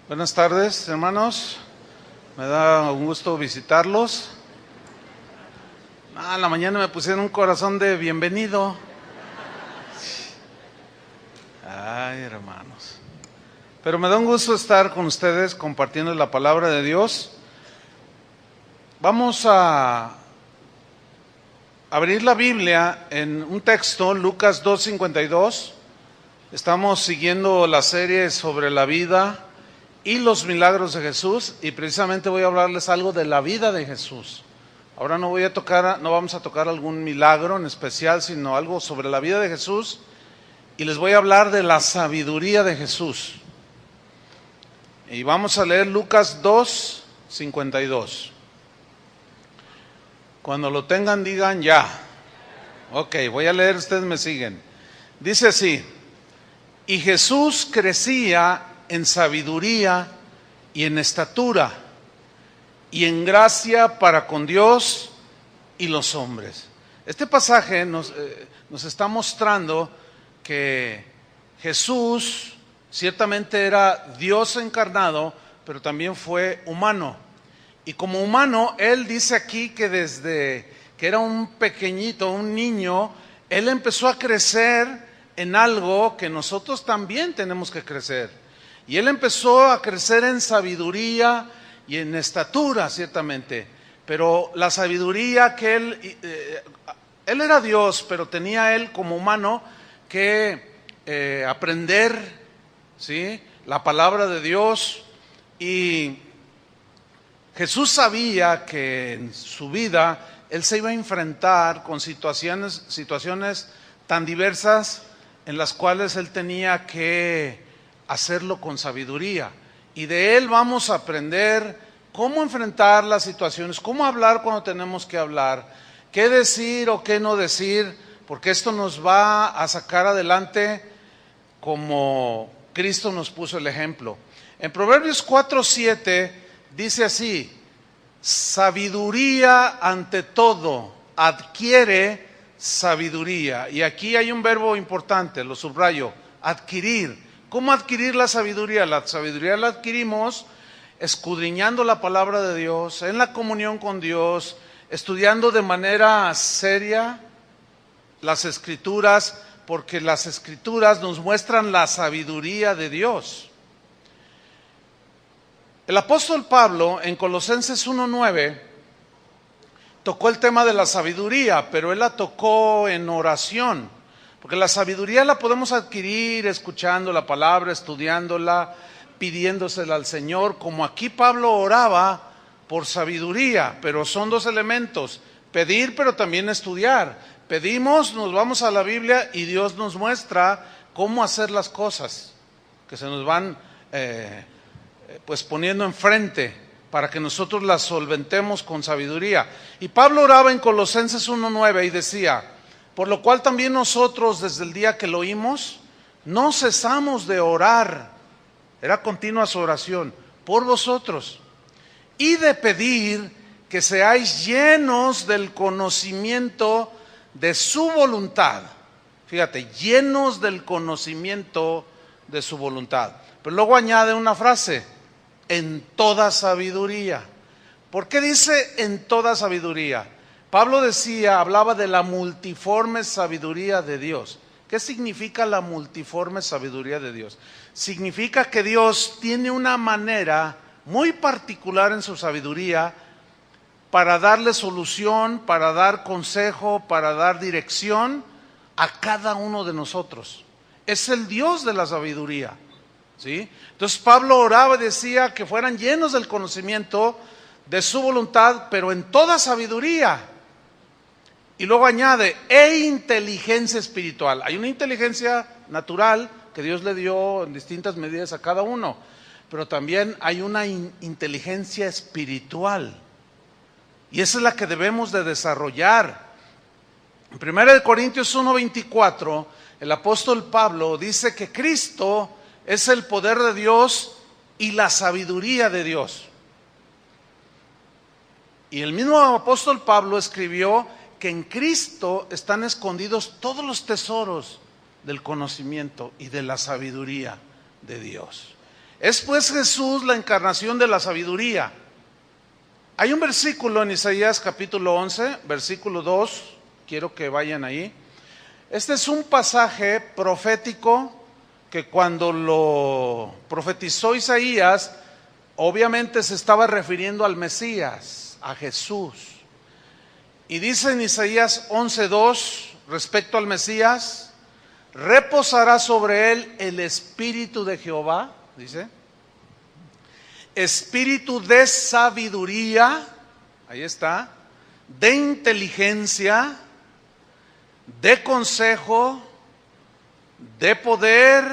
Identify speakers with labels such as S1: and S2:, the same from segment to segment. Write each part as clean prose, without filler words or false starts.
S1: Buenas tardes, hermanos. Me da un gusto visitarlos. En la mañana me pusieron un corazón de bienvenido. Ay, hermanos. Pero me da un gusto estar con ustedes compartiendo la palabra de Dios. Vamos a abrir la Biblia en un texto, Lucas 2:52. Estamos siguiendo la serie sobre la vida y los milagros de Jesús, y precisamente voy a hablarles algo de la vida de Jesús. Ahora no vamos a tocar algún milagro en especial, sino algo sobre la vida de Jesús, y les voy a hablar de la sabiduría de Jesús. Y vamos a leer Lucas 2:52. Cuando lo tengan, digan ya. Ok, voy a leer, ustedes me siguen. Dice así: y Jesús crecía en sabiduría y en estatura y en gracia para con Dios y los hombres. Este pasaje nos está mostrando que Jesús ciertamente era Dios encarnado, pero también fue humano. Y como humano, Él dice aquí que desde que era un pequeñito, un niño, Él empezó a crecer en algo que nosotros también tenemos que crecer. Y Él empezó a crecer en sabiduría y en estatura, ciertamente. Pero la sabiduría que Él era Dios, pero tenía Él como humano que aprender, ¿sí?, la palabra de Dios. Y Jesús sabía que en su vida Él se iba a enfrentar con situaciones tan diversas en las cuales Él tenía que hacerlo con sabiduría. Y de Él vamos a aprender cómo enfrentar las situaciones, cómo hablar cuando tenemos que hablar, qué decir o qué no decir, porque esto nos va a sacar adelante como Cristo nos puso el ejemplo. En Proverbios 4:7 dice así: sabiduría ante todo, adquiere sabiduría. Y aquí hay un verbo importante, lo subrayo: adquirir. ¿Cómo adquirir la sabiduría? La sabiduría la adquirimos escudriñando la palabra de Dios, en la comunión con Dios, estudiando de manera seria las Escrituras, porque las Escrituras nos muestran la sabiduría de Dios. El apóstol Pablo en Colosenses 1:9 tocó el tema de la sabiduría, pero él la tocó en oración. Porque la sabiduría la podemos adquirir escuchando la palabra, estudiándola, pidiéndosela al Señor, como aquí Pablo oraba por sabiduría, pero son dos elementos: pedir, pero también estudiar. Pedimos, nos vamos a la Biblia y Dios nos muestra cómo hacer las cosas que se nos van poniendo enfrente para que nosotros las solventemos con sabiduría. Y Pablo oraba en Colosenses 1:9 y decía: por lo cual también nosotros, desde el día que lo oímos, no cesamos de orar, era continua su oración, por vosotros, y de pedir que seáis llenos del conocimiento de su voluntad. Fíjate, llenos del conocimiento de su voluntad. Pero luego añade una frase: en toda sabiduría. ¿Por qué dice en toda sabiduría? Pablo hablaba de la multiforme sabiduría de Dios. ¿Qué significa la multiforme sabiduría de Dios? Significa que Dios tiene una manera muy particular en su sabiduría para darle solución, para dar consejo, para dar dirección a cada uno de nosotros. Es el Dios de la sabiduría, ¿sí? Entonces Pablo oraba y decía que fueran llenos del conocimiento de su voluntad, pero en toda sabiduría. Y luego añade, e inteligencia espiritual. Hay una inteligencia natural que Dios le dio en distintas medidas a cada uno, pero también hay una inteligencia espiritual. Y esa es la que debemos de desarrollar. En 1 Corintios 1:24, el apóstol Pablo dice que Cristo es el poder de Dios y la sabiduría de Dios. Y el mismo apóstol Pablo escribió que en Cristo están escondidos todos los tesoros del conocimiento y de la sabiduría de Dios. Es pues Jesús la encarnación de la sabiduría. Hay un versículo en Isaías capítulo 11, versículo 2, quiero que vayan ahí. Este es un pasaje profético que cuando lo profetizó Isaías, obviamente se estaba refiriendo al Mesías, a Jesús. Y dice en Isaías 11:2, respecto al Mesías, reposará sobre él el espíritu de Jehová, dice, espíritu de sabiduría, ahí está, de inteligencia, de consejo, de poder,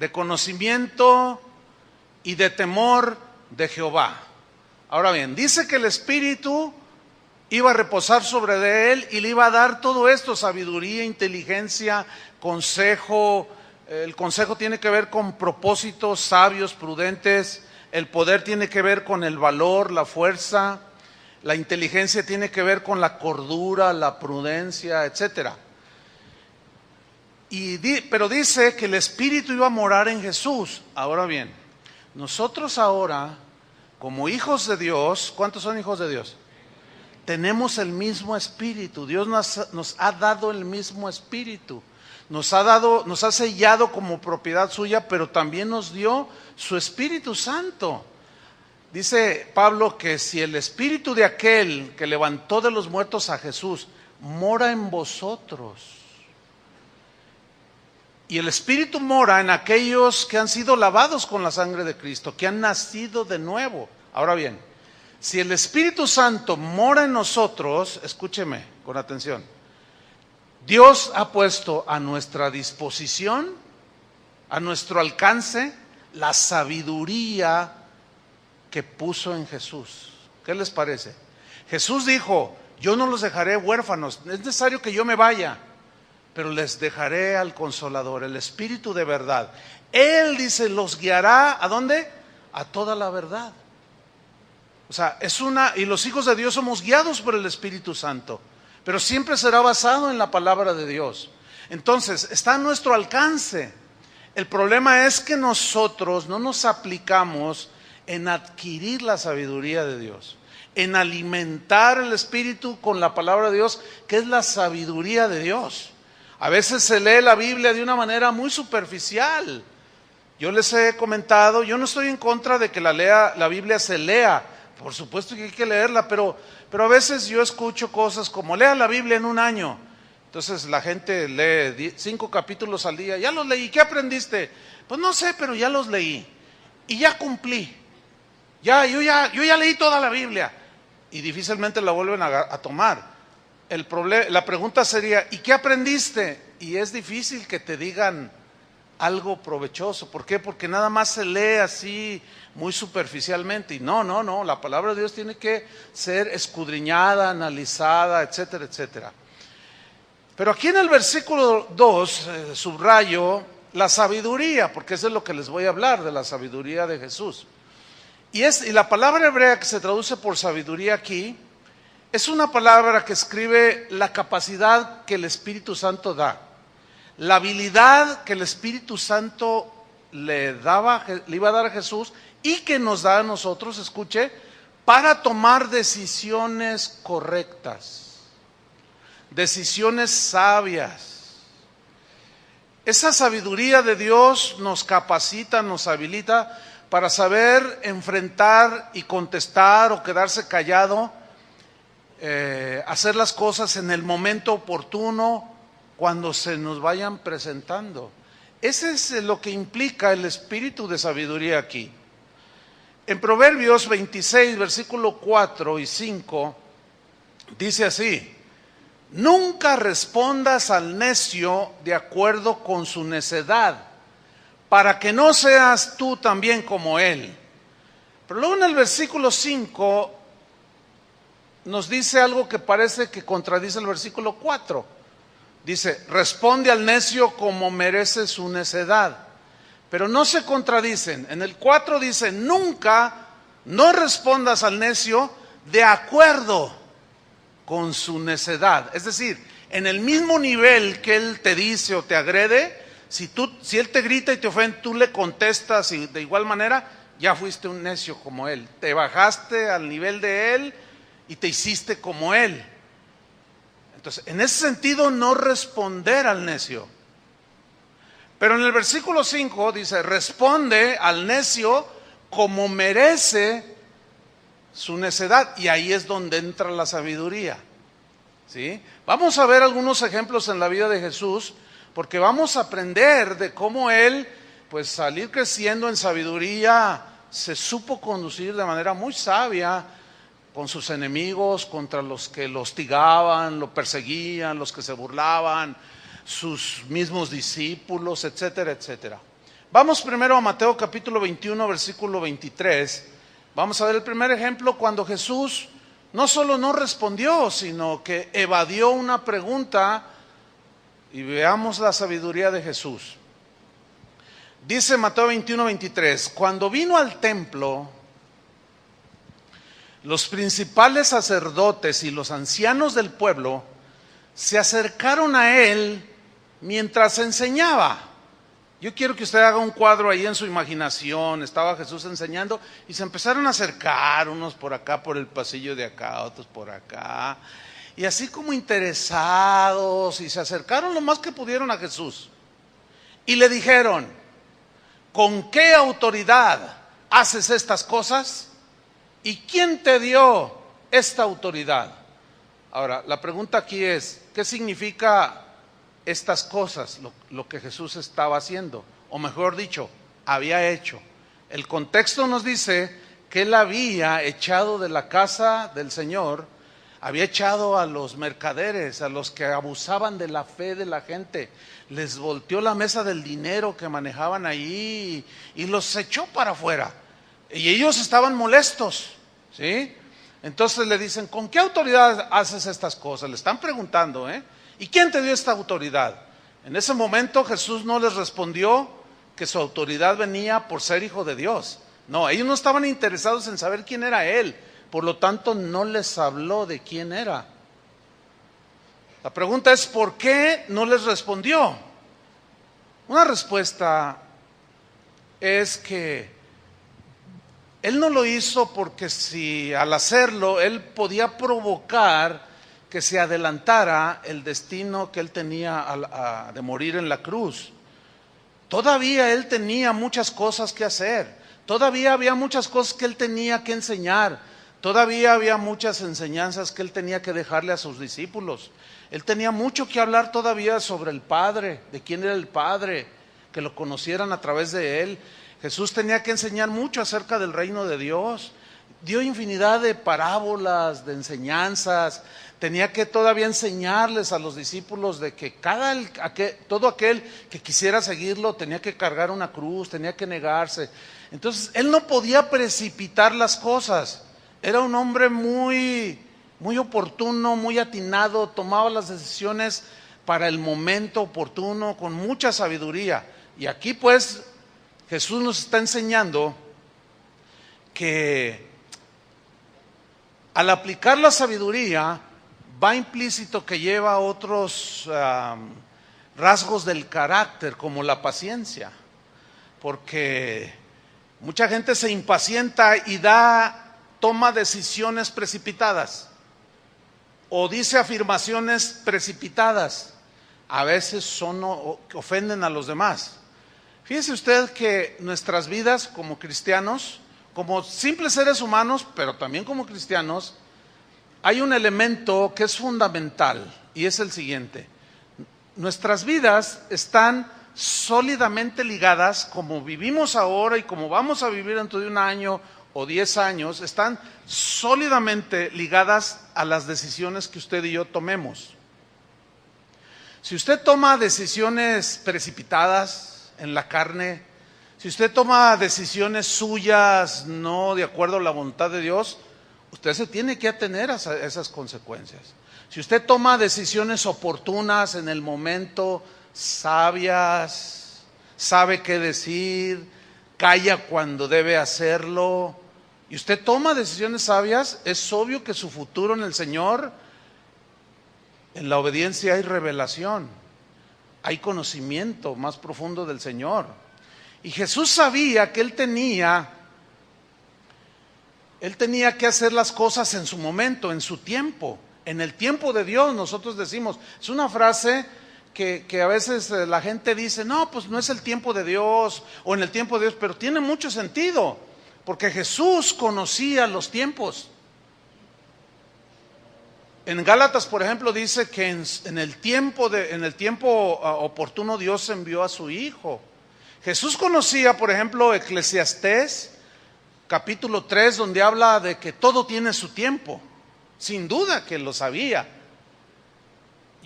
S1: de conocimiento y de temor de Jehová. Ahora bien, dice que el espíritu iba a reposar sobre de él y le iba a dar todo esto: sabiduría, inteligencia, consejo. El consejo tiene que ver con propósitos sabios, prudentes. El poder tiene que ver con el valor, la fuerza. La inteligencia tiene que ver con la cordura, la prudencia, etcétera. Pero dice que el Espíritu iba a morar en Jesús. Ahora bien, nosotros ahora, como hijos de Dios, ¿cuántos son hijos de Dios? Tenemos el mismo Espíritu. Dios nos ha dado el mismo Espíritu. Nos ha sellado como propiedad suya, pero también nos dio su Espíritu Santo. Dice Pablo que si el Espíritu de aquel que levantó de los muertos a Jesús mora en vosotros, y el Espíritu mora en aquellos que han sido lavados con la sangre de Cristo, que han nacido de nuevo. Ahora bien, si el Espíritu Santo mora en nosotros, escúcheme con atención, Dios ha puesto a nuestra disposición, a nuestro alcance, la sabiduría que puso en Jesús. ¿Qué les parece? Jesús dijo: yo no los dejaré huérfanos, es necesario que yo me vaya, pero les dejaré al Consolador, el Espíritu de verdad. Él, dice, los guiará, ¿a dónde? A toda la verdad. O sea, y los hijos de Dios somos guiados por el Espíritu Santo, pero siempre será basado en la palabra de Dios. Entonces, está a nuestro alcance. El problema es que nosotros no nos aplicamos en adquirir la sabiduría de Dios, en alimentar el Espíritu con la palabra de Dios, que es la sabiduría de Dios. A veces se lee la Biblia de una manera muy superficial. Yo les he comentado, yo no estoy en contra de que la Biblia se lea. Por supuesto que hay que leerla, pero a veces yo escucho cosas como: lea la Biblia en un año. Entonces la gente lee 5 capítulos al día. Ya los leí, ¿qué aprendiste? Pues no sé, pero ya los leí y ya cumplí. Yo ya leí toda la Biblia, y difícilmente la vuelven a tomar. La pregunta sería: ¿y qué aprendiste? Y es difícil que te digan algo provechoso. ¿Por qué? Porque nada más se lee así muy superficialmente. Y no, la palabra de Dios tiene que ser escudriñada, analizada, etcétera, etcétera. Pero aquí en el versículo 2 subrayo la sabiduría, porque eso es lo que les voy a hablar, de la sabiduría de Jesús. Y la palabra hebrea que se traduce por sabiduría aquí es una palabra que escribe la capacidad que el Espíritu Santo da, la habilidad que el Espíritu Santo le iba a dar a Jesús y que nos da a nosotros, escuche, para tomar decisiones correctas, decisiones sabias. Esa sabiduría de Dios nos capacita, nos habilita para saber enfrentar y contestar o quedarse callado, hacer las cosas en el momento oportuno, cuando se nos vayan presentando. Ese es lo que implica el espíritu de sabiduría aquí. En Proverbios 26, versículo 4 y 5, dice así: nunca respondas al necio de acuerdo con su necedad, para que no seas tú también como él. Pero luego en el versículo 5 nos dice algo que parece que contradice el versículo 4. Dice: responde al necio como merece su necedad. Pero no se contradicen. En el 4 dice: no respondas al necio de acuerdo con su necedad. Es decir, en el mismo nivel que él te dice o te agrede, Si él te grita y te ofende, tú le contestas y de igual manera, ya fuiste un necio como él. Te bajaste al nivel de él y te hiciste como él. Entonces, en ese sentido, no responder al necio. Pero en el versículo 5 dice, responde al necio como merece su necedad. Y ahí es donde entra la sabiduría. ¿Sí? Vamos a ver algunos ejemplos en la vida de Jesús, porque vamos a aprender de cómo él, pues al ir creciendo en sabiduría, se supo conducir de manera muy sabia con sus enemigos, contra los que lo hostigaban, lo perseguían, los que se burlaban, sus mismos discípulos, etcétera, etcétera. Vamos primero a Mateo capítulo 21, versículo 23. Vamos a ver el primer ejemplo cuando Jesús no solo no respondió, sino que evadió una pregunta, y veamos la sabiduría de Jesús. Dice Mateo 21, 23, cuando vino al templo, los principales sacerdotes y los ancianos del pueblo se acercaron a él mientras enseñaba. Yo quiero que usted haga un cuadro ahí en su imaginación. Estaba Jesús enseñando y se empezaron a acercar, unos por acá, por el pasillo de acá, otros por acá, y así como interesados, y se acercaron lo más que pudieron a Jesús y le dijeron, ¿con qué autoridad haces estas cosas? ¿Y quién te dio esta autoridad? Ahora, la pregunta aquí es, ¿qué significa estas cosas, lo que Jesús estaba haciendo? O mejor dicho, había hecho. El contexto nos dice que él había echado de la casa del Señor, había echado a los mercaderes, a los que abusaban de la fe de la gente, les volteó la mesa del dinero que manejaban ahí y los echó para afuera. Y ellos estaban molestos, ¿sí? Entonces le dicen, ¿con qué autoridad haces estas cosas? Le están preguntando, ¿eh? ¿Y quién te dio esta autoridad? En ese momento Jesús no les respondió que su autoridad venía por ser hijo de Dios. No, ellos no estaban interesados en saber quién era él. Por lo tanto, no les habló de quién era. La pregunta es, ¿por qué no les respondió? Una respuesta es que él no lo hizo porque si al hacerlo él podía provocar que se adelantara el destino que él tenía de morir en la cruz. Todavía él tenía muchas cosas que hacer, todavía había muchas cosas que él tenía que enseñar, todavía había muchas enseñanzas que él tenía que dejarle a sus discípulos. Él tenía mucho que hablar todavía sobre el Padre, de quién era el Padre, que lo conocieran a través de él. Jesús tenía que enseñar mucho acerca del reino de Dios. Dio infinidad de parábolas, de enseñanzas. Tenía que todavía enseñarles a los discípulos de que todo aquel que quisiera seguirlo tenía que cargar una cruz, tenía que negarse. Entonces, él no podía precipitar las cosas. Era un hombre muy, muy oportuno, muy atinado, tomaba las decisiones para el momento oportuno, con mucha sabiduría. Y aquí pues Jesús nos está enseñando que al aplicar la sabiduría va implícito que lleva otros rasgos del carácter, como la paciencia, porque mucha gente se impacienta y toma decisiones precipitadas o dice afirmaciones precipitadas. A veces ofenden a los demás. Fíjese usted que nuestras vidas como cristianos, como simples seres humanos, pero también como cristianos, hay un elemento que es fundamental y es el siguiente. Nuestras vidas están sólidamente ligadas, como vivimos ahora y como vamos a vivir dentro de 1 año o 10 años, están sólidamente ligadas a las decisiones que usted y yo tomemos. Si usted toma decisiones precipitadas en la carne, si usted toma decisiones suyas no de acuerdo a la voluntad de Dios, usted se tiene que atener a esas consecuencias. Si usted toma decisiones oportunas en el momento, sabias, sabe qué decir, calla cuando debe hacerlo, y usted toma decisiones sabias, es obvio que su futuro en el Señor, en la obediencia hay revelación. hay conocimiento más profundo del Señor. Y Jesús sabía que Él tenía que hacer las cosas en su momento, en su tiempo, en el tiempo de Dios. Nosotros decimos, es una frase que a veces la gente dice, no, pues no es el tiempo de Dios o en el tiempo de Dios, pero tiene mucho sentido, porque Jesús conocía los tiempos. En Gálatas, por ejemplo, dice que en el tiempo oportuno Dios envió a su Hijo. Jesús conocía, por ejemplo, Eclesiastés, capítulo 3, donde habla de que todo tiene su tiempo. Sin duda que lo sabía.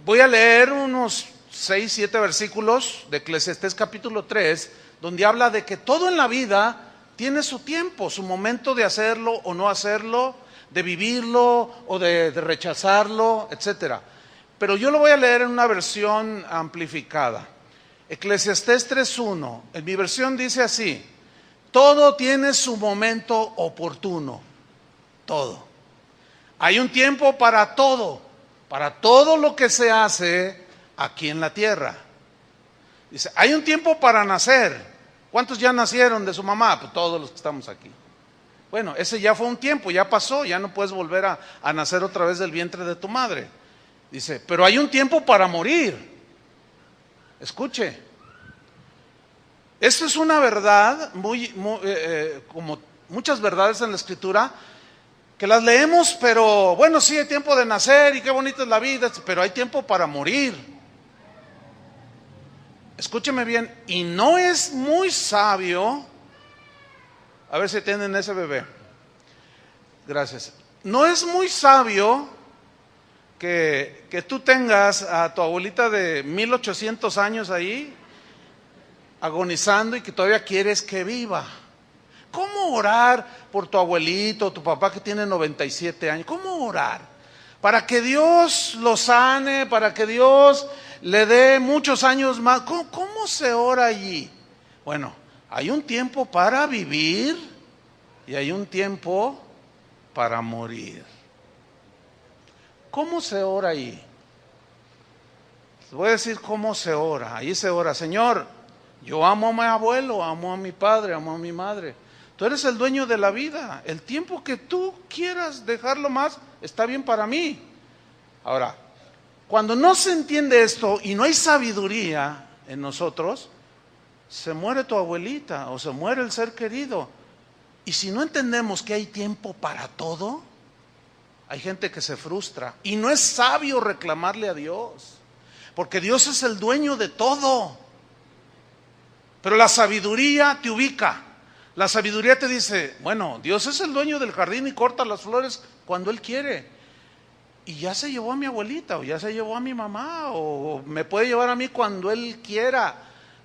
S1: Voy a leer unos 6, 7 versículos de Eclesiastés capítulo 3, donde habla de que todo en la vida tiene su tiempo, su momento de hacerlo o no hacerlo, de vivirlo o de rechazarlo, etc. Pero yo lo voy a leer en una versión amplificada. Eclesiastés 3:1, en mi versión dice así: todo tiene su momento oportuno, todo. Hay un tiempo para todo lo que se hace aquí en la tierra. Dice, hay un tiempo para nacer. ¿Cuántos ya nacieron de su mamá? Pues todos los que estamos aquí. Bueno, ese ya fue un tiempo, ya pasó, ya no puedes volver a nacer otra vez del vientre de tu madre. Dice, pero hay un tiempo para morir. Escuche, esto es una verdad, como muchas verdades en la Escritura, que las leemos, pero bueno, sí hay tiempo de nacer y qué bonita es la vida, pero hay tiempo para morir. Escúcheme bien, y no es muy sabio, a ver si tienen ese bebé, gracias, no es muy sabio que tú tengas a tu abuelita de 1800 años ahí, agonizando y que todavía quieres que viva. ¿Cómo orar por tu abuelito o tu papá que tiene 97 años? ¿Cómo orar? Para que Dios lo sane, para que Dios le dé muchos años más. ¿Cómo se ora allí? Bueno, hay un tiempo para vivir y hay un tiempo para morir. ¿Cómo se ora ahí? Les voy a decir cómo se ora. Ahí se ora, Señor, yo amo a mi abuelo, amo a mi padre, amo a mi madre. Tú eres el dueño de la vida. El tiempo que tú quieras dejarlo más, está bien para mí. Ahora, cuando no se entiende esto y no hay sabiduría en nosotros, se muere tu abuelita o se muere el ser querido. Y si no entendemos que hay tiempo para todo, hay gente que se frustra. Y no es sabio reclamarle a Dios, porque Dios es el dueño de todo. Pero la sabiduría te ubica. La sabiduría te dice, bueno, Dios es el dueño del jardín y corta las flores cuando Él quiere. Y ya se llevó a mi abuelita, o ya se llevó a mi mamá, o me puede llevar a mí cuando Él quiera.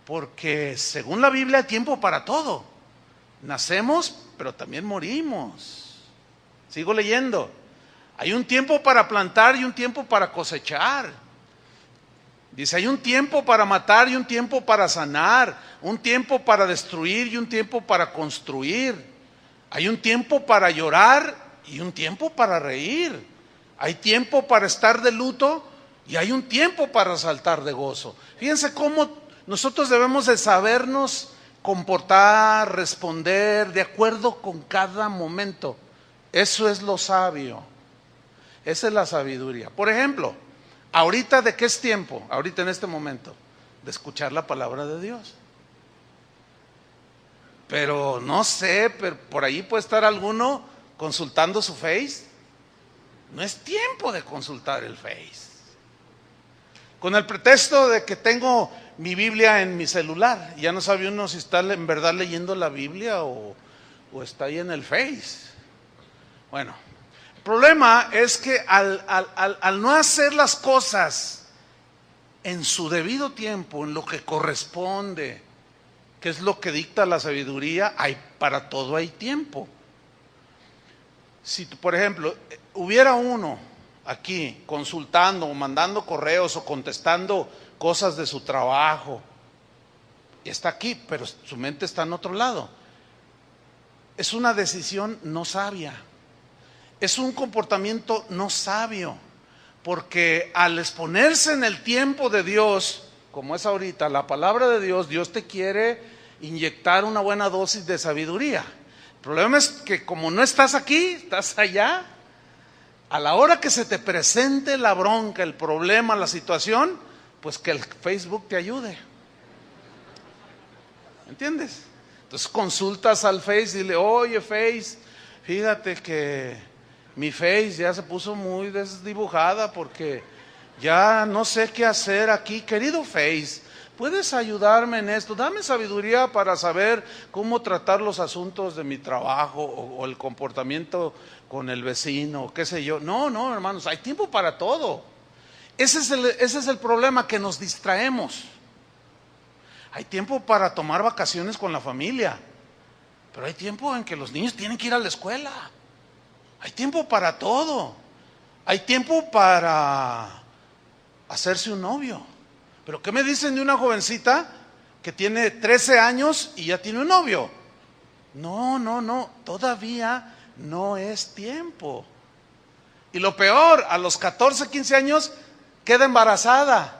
S1: Porque según la Biblia hay tiempo para todo. Nacemos, pero también morimos. Sigo leyendo. Hay un tiempo para plantar y un tiempo para cosechar. Dice, hay un tiempo para matar y un tiempo para sanar, un tiempo para destruir y un tiempo para construir. Hay un tiempo para llorar y un tiempo para reír. Hay tiempo para estar de luto y hay un tiempo para saltar de gozo. Fíjense cómo nosotros debemos de sabernos comportar, responder de acuerdo con cada momento. Eso es lo sabio. Esa es la sabiduría. Por ejemplo, ahorita, ¿de qué es tiempo? Ahorita en este momento, de escuchar la palabra de Dios. Pero no sé, pero por ahí puede estar alguno consultando su Face. No es tiempo de consultar el Face. Con el pretexto de que tengo mi Biblia en mi celular. Ya no sabe uno si está en verdad leyendo la Biblia o está ahí en el Face. Bueno. El problema es que al no hacer las cosas en su debido tiempo, en lo que corresponde, que es lo que dicta la sabiduría, para todo hay tiempo. Si, por ejemplo, hubiera uno aquí consultando o mandando correos o contestando cosas de su trabajo, y está aquí, pero su mente está en otro lado, es una decisión no sabia. Es un comportamiento no sabio, porque al exponerse en el tiempo de Dios, como es ahorita, la palabra de Dios, Dios te quiere inyectar una buena dosis de sabiduría. El problema es que como no estás aquí, estás allá, a la hora que se te presente la bronca, el problema, la situación, pues que el Facebook te ayude. ¿Entiendes? Entonces consultas al Face y dile, oye Face, fíjate que mi Face ya se puso muy desdibujada porque ya no sé qué hacer aquí. Querido Face, ¿puedes ayudarme en esto? Dame sabiduría para saber cómo tratar los asuntos de mi trabajo o el comportamiento con el vecino, qué sé yo. No, hermanos, hay tiempo para todo. Ese es el problema, que nos distraemos. Hay tiempo para tomar vacaciones con la familia, pero hay tiempo en que los niños tienen que ir a la escuela. Hay tiempo para todo. Hay tiempo para hacerse un novio. Pero ¿qué me dicen de una jovencita que tiene 13 años y ya tiene un novio? No, todavía no es tiempo. Y lo peor, a los 14, 15 años queda embarazada.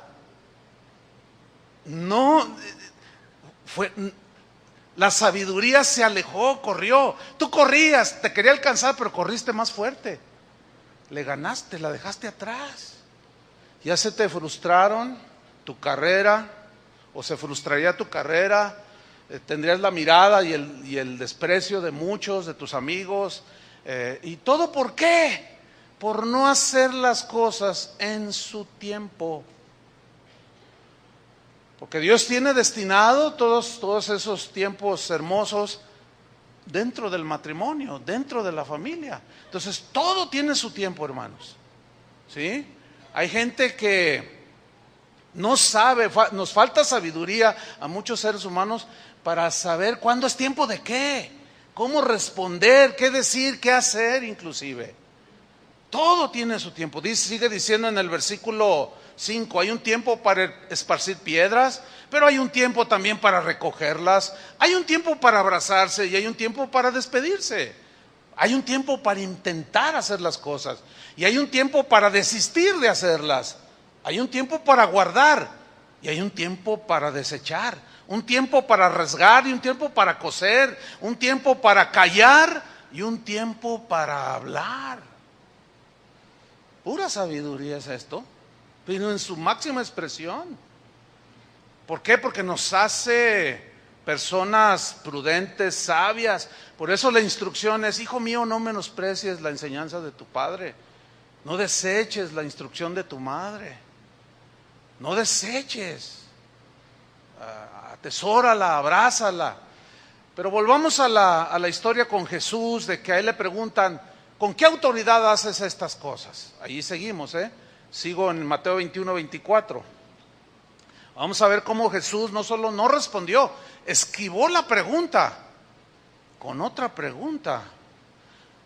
S1: La sabiduría se alejó, corrió. Tú corrías, te quería alcanzar, pero corriste más fuerte. Le ganaste, la dejaste atrás. Ya se te frustraron tu carrera, o se frustraría tu carrera, tendrías la mirada y el desprecio de muchos de tus amigos. ¿Y todo por qué? Por no hacer las cosas en su tiempo. Porque Dios tiene destinado todos esos tiempos hermosos dentro del matrimonio, dentro de la familia. Entonces todo tiene su tiempo, hermanos. ¿Sí? Hay gente que no sabe, nos falta sabiduría a muchos seres humanos para saber cuándo es tiempo de qué, cómo responder, qué decir, qué hacer inclusive. Todo tiene su tiempo. Sigue diciendo en el versículo 5, hay un tiempo para esparcir piedras, pero hay un tiempo también para recogerlas. Hay un tiempo para abrazarse y hay un tiempo para despedirse. Hay un tiempo para intentar hacer las cosas y hay un tiempo para desistir de hacerlas. Hay un tiempo para guardar y hay un tiempo para desechar. Un tiempo para rasgar y un tiempo para coser. Un tiempo para callar y un tiempo para hablar. Pura sabiduría es esto, pero en su máxima expresión. ¿Por qué? Porque nos hace personas prudentes, sabias. Por eso la instrucción es, hijo mío, no menosprecies la enseñanza de tu padre. No deseches la instrucción de tu madre. No deseches. Atesórala, abrázala. Pero volvamos a la historia con Jesús, de que a él le preguntan, ¿con qué autoridad haces estas cosas? Ahí seguimos, Sigo en Mateo 21, 24. Vamos a ver cómo Jesús no solo no respondió, esquivó la pregunta con otra pregunta.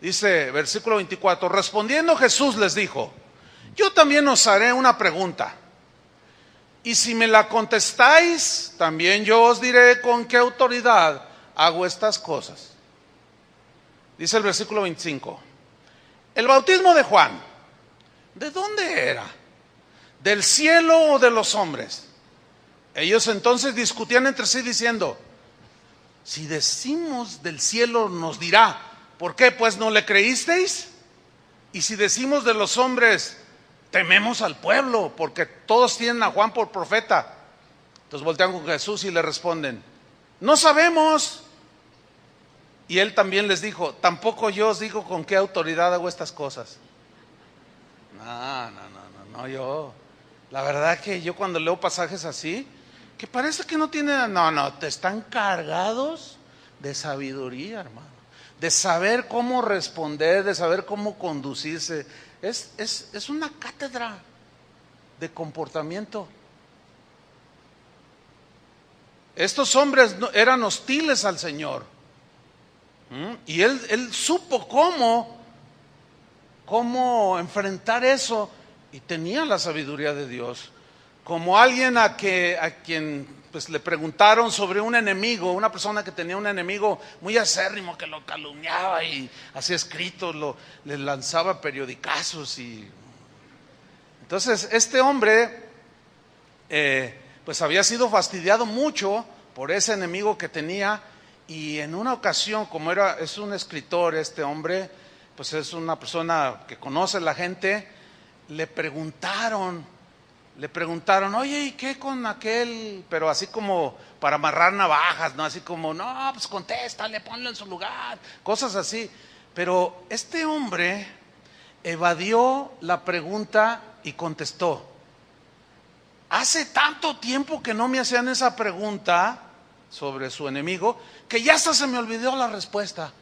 S1: Dice, versículo 24, respondiendo Jesús les dijo, yo también os haré una pregunta. Y si me la contestáis, también yo os diré con qué autoridad hago estas cosas. Dice el versículo 25. El bautismo de Juan, ¿de dónde era? ¿Del cielo o de los hombres? Ellos entonces discutían entre sí diciendo, si decimos del cielo nos dirá, ¿por qué pues no le creísteis? Y si decimos de los hombres, tememos al pueblo, porque todos tienen a Juan por profeta. Entonces voltean con Jesús y le responden, no sabemos. Y él también les dijo, tampoco yo os digo con qué autoridad hago estas cosas. No, yo, la verdad que yo cuando leo pasajes así, que parece que no tienen, te están cargados de sabiduría, hermano, de saber cómo responder, de saber cómo conducirse. Es una cátedra de comportamiento. Estos hombres eran hostiles al Señor. Y él supo cómo enfrentar eso, y tenía la sabiduría de Dios. Como alguien a quien pues le preguntaron sobre un enemigo, una persona que tenía un enemigo muy acérrimo que lo calumniaba y hacía escritos, le lanzaba periodicazos. Y entonces este hombre pues había sido fastidiado mucho por ese enemigo que tenía, y en una ocasión, como es un escritor este hombre, pues es una persona que conoce a la gente, le preguntaron, oye, ¿y qué con aquel? Pero así como para amarrar navajas, ¿no? Así como, no, pues contéstale, ponlo en su lugar, cosas así. Pero este hombre evadió la pregunta y contestó: hace tanto tiempo que no me hacían esa pregunta sobre su enemigo, que ya hasta se me olvidó la respuesta.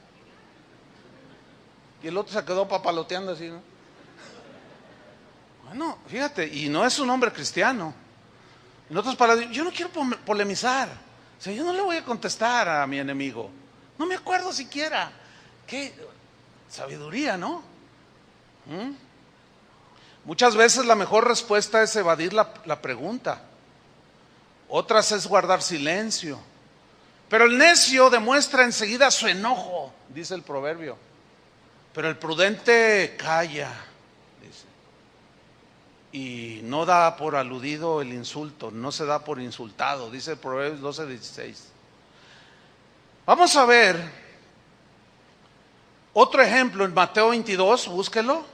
S1: Y el otro se quedó papaloteando así, ¿no? Bueno, fíjate, y no es un hombre cristiano. En otras palabras, yo no quiero polemizar. O sea, yo no le voy a contestar a mi enemigo. No me acuerdo siquiera. Qué sabiduría, ¿no? Muchas veces la mejor respuesta es evadir la pregunta. Otras es guardar silencio. Pero el necio demuestra enseguida su enojo, dice el proverbio. Pero el prudente calla, dice. Y no da por aludido el insulto, no se da por insultado, dice el Proverbios 12:16. Vamos a ver otro ejemplo en Mateo 22, búsquelo.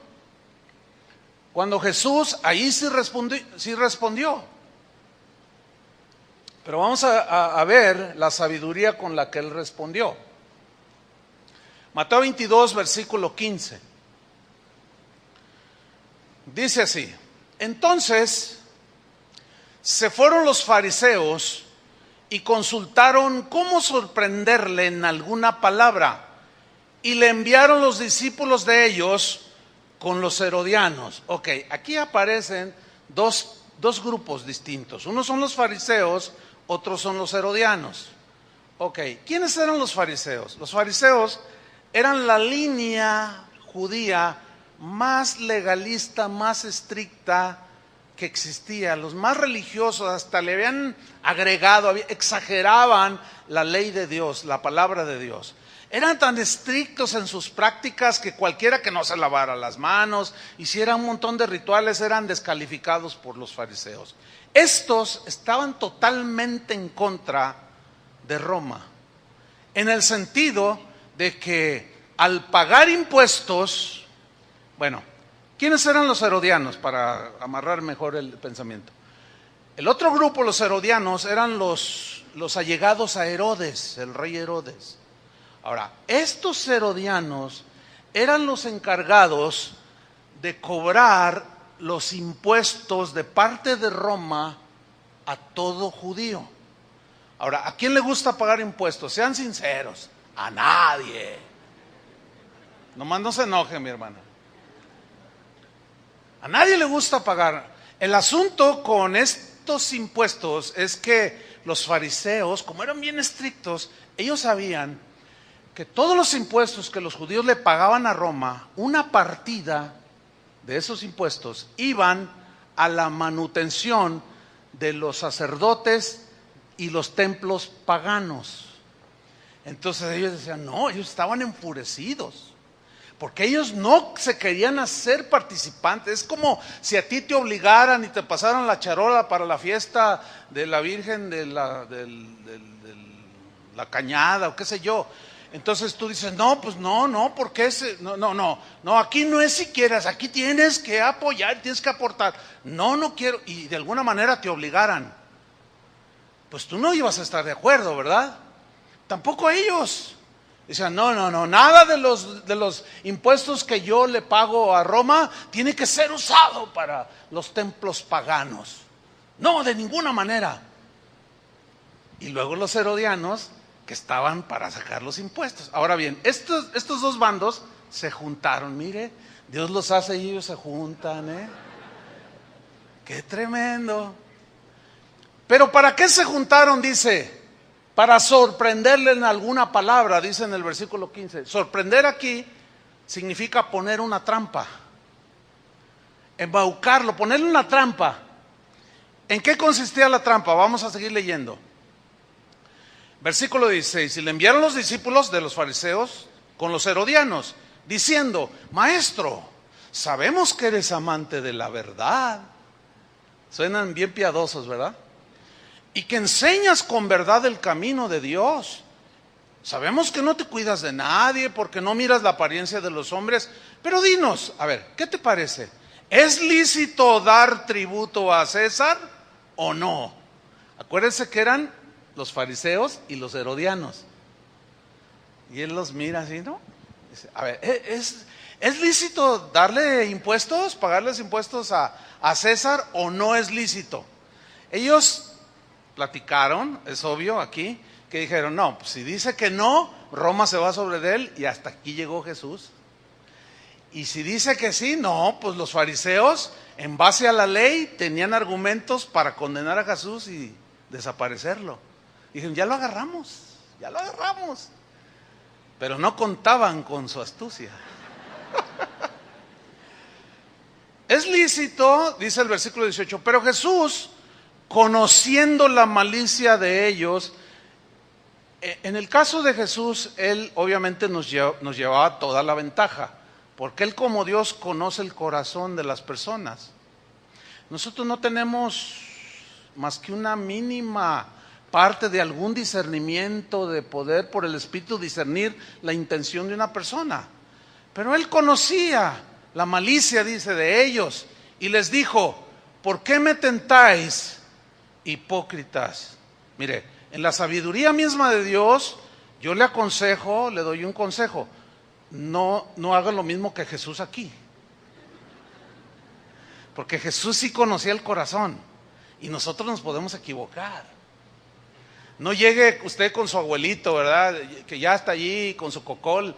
S1: Cuando Jesús ahí sí respondió. Pero vamos a ver la sabiduría con la que él respondió. Mateo 22, versículo 15. Dice así: entonces se fueron los fariseos y consultaron cómo sorprenderle en alguna palabra, y le enviaron los discípulos de ellos con los herodianos. Ok, aquí aparecen dos grupos distintos. Unos son los fariseos, otros son los herodianos. Ok, ¿quiénes eran los fariseos? Los fariseos eran la línea judía más legalista, más estricta que existía. Los más religiosos, hasta le habían agregado, exageraban la ley de Dios, la palabra de Dios. Eran tan estrictos en sus prácticas que cualquiera que no se lavara las manos, hiciera un montón de rituales, eran descalificados por los fariseos. Estos estaban totalmente en contra de Roma, en el sentido de que al pagar impuestos, bueno, ¿quiénes eran los herodianos? Para amarrar mejor el pensamiento. El otro grupo, los herodianos, eran los allegados a Herodes, el rey Herodes. Ahora, estos herodianos eran los encargados de cobrar los impuestos de parte de Roma a todo judío. Ahora, ¿a quién le gusta pagar impuestos? Sean sinceros. A nadie. Nomás no se enoje, mi hermana. A nadie le gusta pagar. El asunto con estos impuestos es que los fariseos, como eran bien estrictos, ellos sabían que todos los impuestos que los judíos le pagaban a Roma, una partida de esos impuestos iban a la manutención de los sacerdotes y los templos paganos. Entonces ellos decían, no, ellos estaban enfurecidos, porque ellos no se querían hacer participantes. Es como si a ti te obligaran y te pasaran la charola para la fiesta de la Virgen de la Cañada o qué sé yo. Entonces tú dices, no, pues no, porque no, aquí no es si quieres, aquí tienes que apoyar, tienes que aportar. No quiero, y de alguna manera te obligaran. Pues tú no ibas a estar de acuerdo, ¿verdad? Tampoco ellos. Dicen, no, nada de los impuestos que yo le pago a Roma tiene que ser usado para los templos paganos. No, de ninguna manera. Y luego los herodianos, que estaban para sacar los impuestos. Ahora bien, estos dos bandos se juntaron. Mire, Dios los hace y ellos se juntan, ¿eh? ¡Qué tremendo! Pero ¿para qué se juntaron? Dice, para sorprenderle en alguna palabra, dice en el versículo 15. Sorprender aquí significa poner una trampa, embaucarlo, ponerle una trampa. ¿En qué consistía la trampa? Vamos a seguir leyendo. Versículo 16, y le enviaron los discípulos de los fariseos con los herodianos, diciendo, maestro, sabemos que eres amante de la verdad. Suenan bien piadosos, ¿verdad? y que enseñas con verdad el camino de Dios. Sabemos que no te cuidas de nadie porque no miras la apariencia de los hombres, pero dinos, a ver, ¿qué te parece? ¿Es lícito dar tributo a César o no? Acuérdense que eran los fariseos y los herodianos. Y él los mira así, ¿no? Dice, a ver, ¿es lícito darle impuestos, pagarles impuestos a César o no es lícito? Ellos platicaron, es obvio aquí, que dijeron, no, pues si dice que no, Roma se va sobre él y hasta aquí llegó Jesús. Y si dice que sí, no, pues los fariseos, en base a la ley, tenían argumentos para condenar a Jesús y desaparecerlo. Dijeron, ya lo agarramos. Pero no contaban con su astucia. Es lícito, dice el versículo 18, pero Jesús, conociendo la malicia de ellos, en el caso de Jesús, Él obviamente nos llevaba toda la ventaja, porque Él como Dios conoce el corazón de las personas. Nosotros no tenemos más que una mínima parte de algún discernimiento, de poder por el Espíritu discernir la intención de una persona. Pero Él conocía la malicia, dice, de ellos, y les dijo, ¿por qué me tentáis, hipócritas? Mire, en la sabiduría misma de Dios, yo le aconsejo, le doy un consejo, no hagan lo mismo que Jesús aquí. Porque Jesús sí conocía el corazón, y nosotros nos podemos equivocar. No llegue usted con su abuelito, ¿verdad? Que ya está allí con su cocol.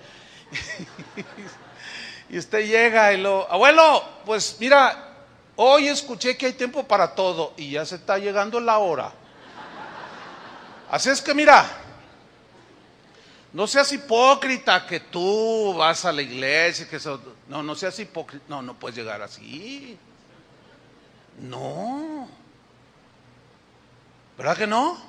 S1: Y usted llega y abuelo, pues mira, hoy escuché que hay tiempo para todo y ya se está llegando la hora. Así es que mira, no seas hipócrita que tú vas a la iglesia, no seas hipócrita, no puedes llegar así. No. ¿Verdad que no?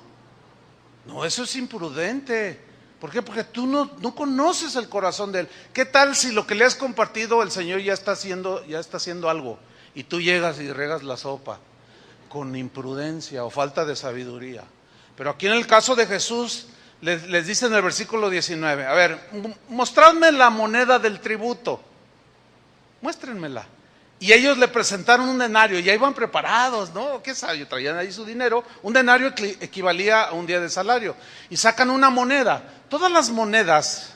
S1: No, eso es imprudente. ¿Por qué? Porque tú no conoces el corazón de Él. ¿Qué tal si lo que le has compartido el Señor ya está haciendo algo y tú llegas y regas la sopa con imprudencia o falta de sabiduría? Pero aquí en el caso de Jesús les dice en el versículo 19, a ver, mostradme la moneda del tributo, muéstrenmela. Y ellos le presentaron un denario, ya iban preparados, ¿no? ¿Qué sabe? Traían ahí su dinero, un denario equivalía a un día de salario. Y sacan una moneda. Todas las monedas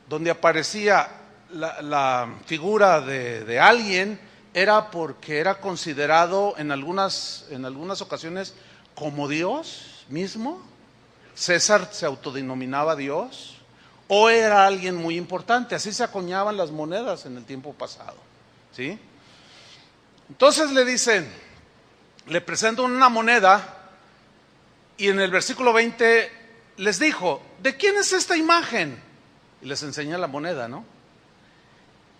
S1: donde aparecía la figura de alguien era porque era considerado en algunas ocasiones como Dios mismo. César se autodenominaba Dios, o era alguien muy importante. Así se acuñaban las monedas en el tiempo pasado, ¿sí? Entonces le presentan una moneda y en el versículo 20 les dijo, ¿de quién es esta imagen? Y les enseña la moneda, ¿no?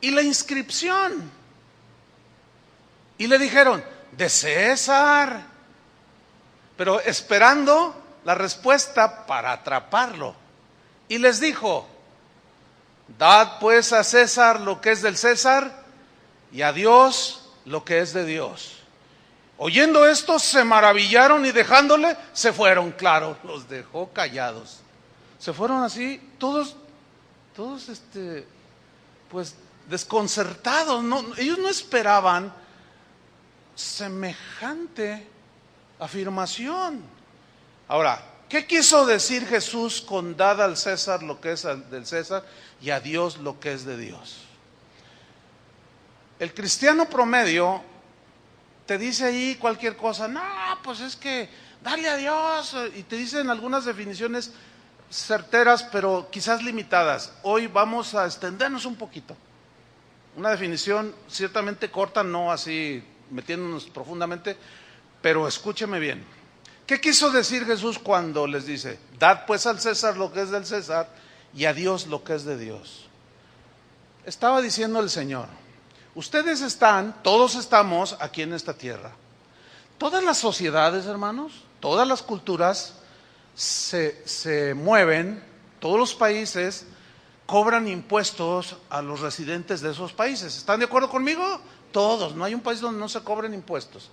S1: Y la inscripción. Y le dijeron, de César. Pero esperando la respuesta para atraparlo. Y les dijo, dad pues a César lo que es del César y a Dios lo que es de Dios. Oyendo esto se maravillaron y dejándole se fueron. Claro, los dejó callados. Se fueron así, todos pues desconcertados. Ellos no esperaban semejante afirmación. Ahora, ¿qué quiso decir Jesús con dad al César lo que es del César y a Dios lo que es de Dios? El cristiano promedio te dice ahí cualquier cosa, no, pues es que dale a Dios, y te dicen algunas definiciones certeras, pero quizás limitadas. Hoy vamos a extendernos un poquito. Una definición ciertamente corta, no así metiéndonos profundamente, pero escúcheme bien. ¿Qué quiso decir Jesús cuando les dice, dad pues al César lo que es del César y a Dios lo que es de Dios? Estaba diciendo el Señor, todos estamos aquí en esta tierra. Todas las sociedades, hermanos, todas las culturas se mueven, todos los países cobran impuestos a los residentes de esos países. ¿Están de acuerdo conmigo? Todos, no hay un país donde no se cobren impuestos.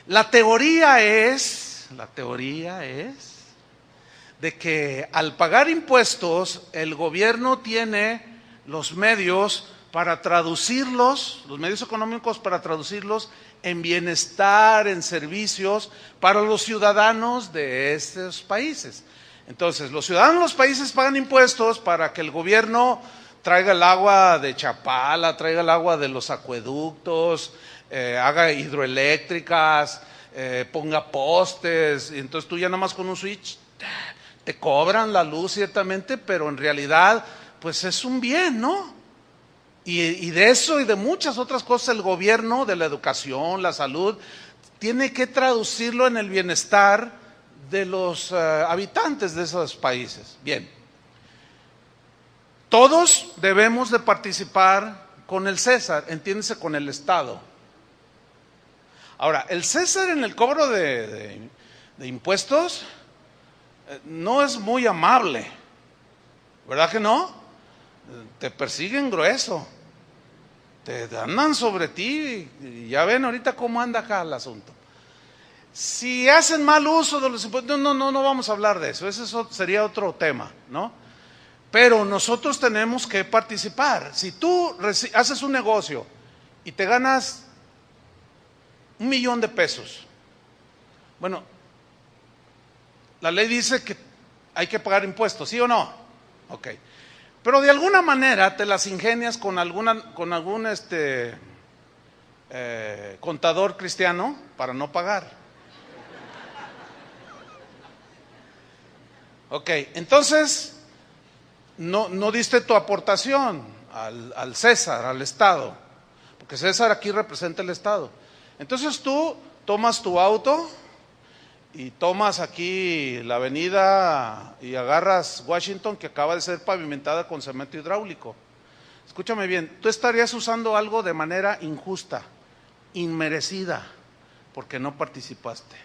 S1: La teoría es la teoría es de que al pagar impuestos, el gobierno tiene los medios para traducirlos, los medios económicos para traducirlos en bienestar, en servicios para los ciudadanos de estos países. Entonces, los ciudadanos de los países pagan impuestos para que el gobierno traiga el agua de Chapala, traiga el agua de los acueductos, haga hidroeléctricas, ponga postes, y entonces tú ya nada más con un switch te cobran la luz ciertamente, pero en realidad pues es un bien, ¿no? Y de eso y de muchas otras cosas el gobierno, de la educación, la salud, tiene que traducirlo en el bienestar de los habitantes de esos países. Bien, todos debemos de participar con el César, entiéndese, con el Estado. Ahora, el César en el cobro de impuestos no es muy amable, ¿verdad que no? Te persiguen grueso, te andan sobre ti y ya ven ahorita cómo anda acá el asunto. Si hacen mal uso de los impuestos, no vamos a hablar de eso, ese sería otro tema, ¿no? Pero nosotros tenemos que participar. Si tú haces un negocio y te ganas $1,000,000, bueno, la ley dice que hay que pagar impuestos, ¿sí o no? Ok. Pero de alguna manera te las ingenias con algún contador cristiano para no pagar. Ok, entonces no diste tu aportación al César, al Estado, porque César aquí representa el Estado. Entonces tú tomas tu auto y tomas aquí la avenida y agarras Washington, que acaba de ser pavimentada con cemento hidráulico. Escúchame bien, tú estarías usando algo de manera injusta, inmerecida, porque no participaste.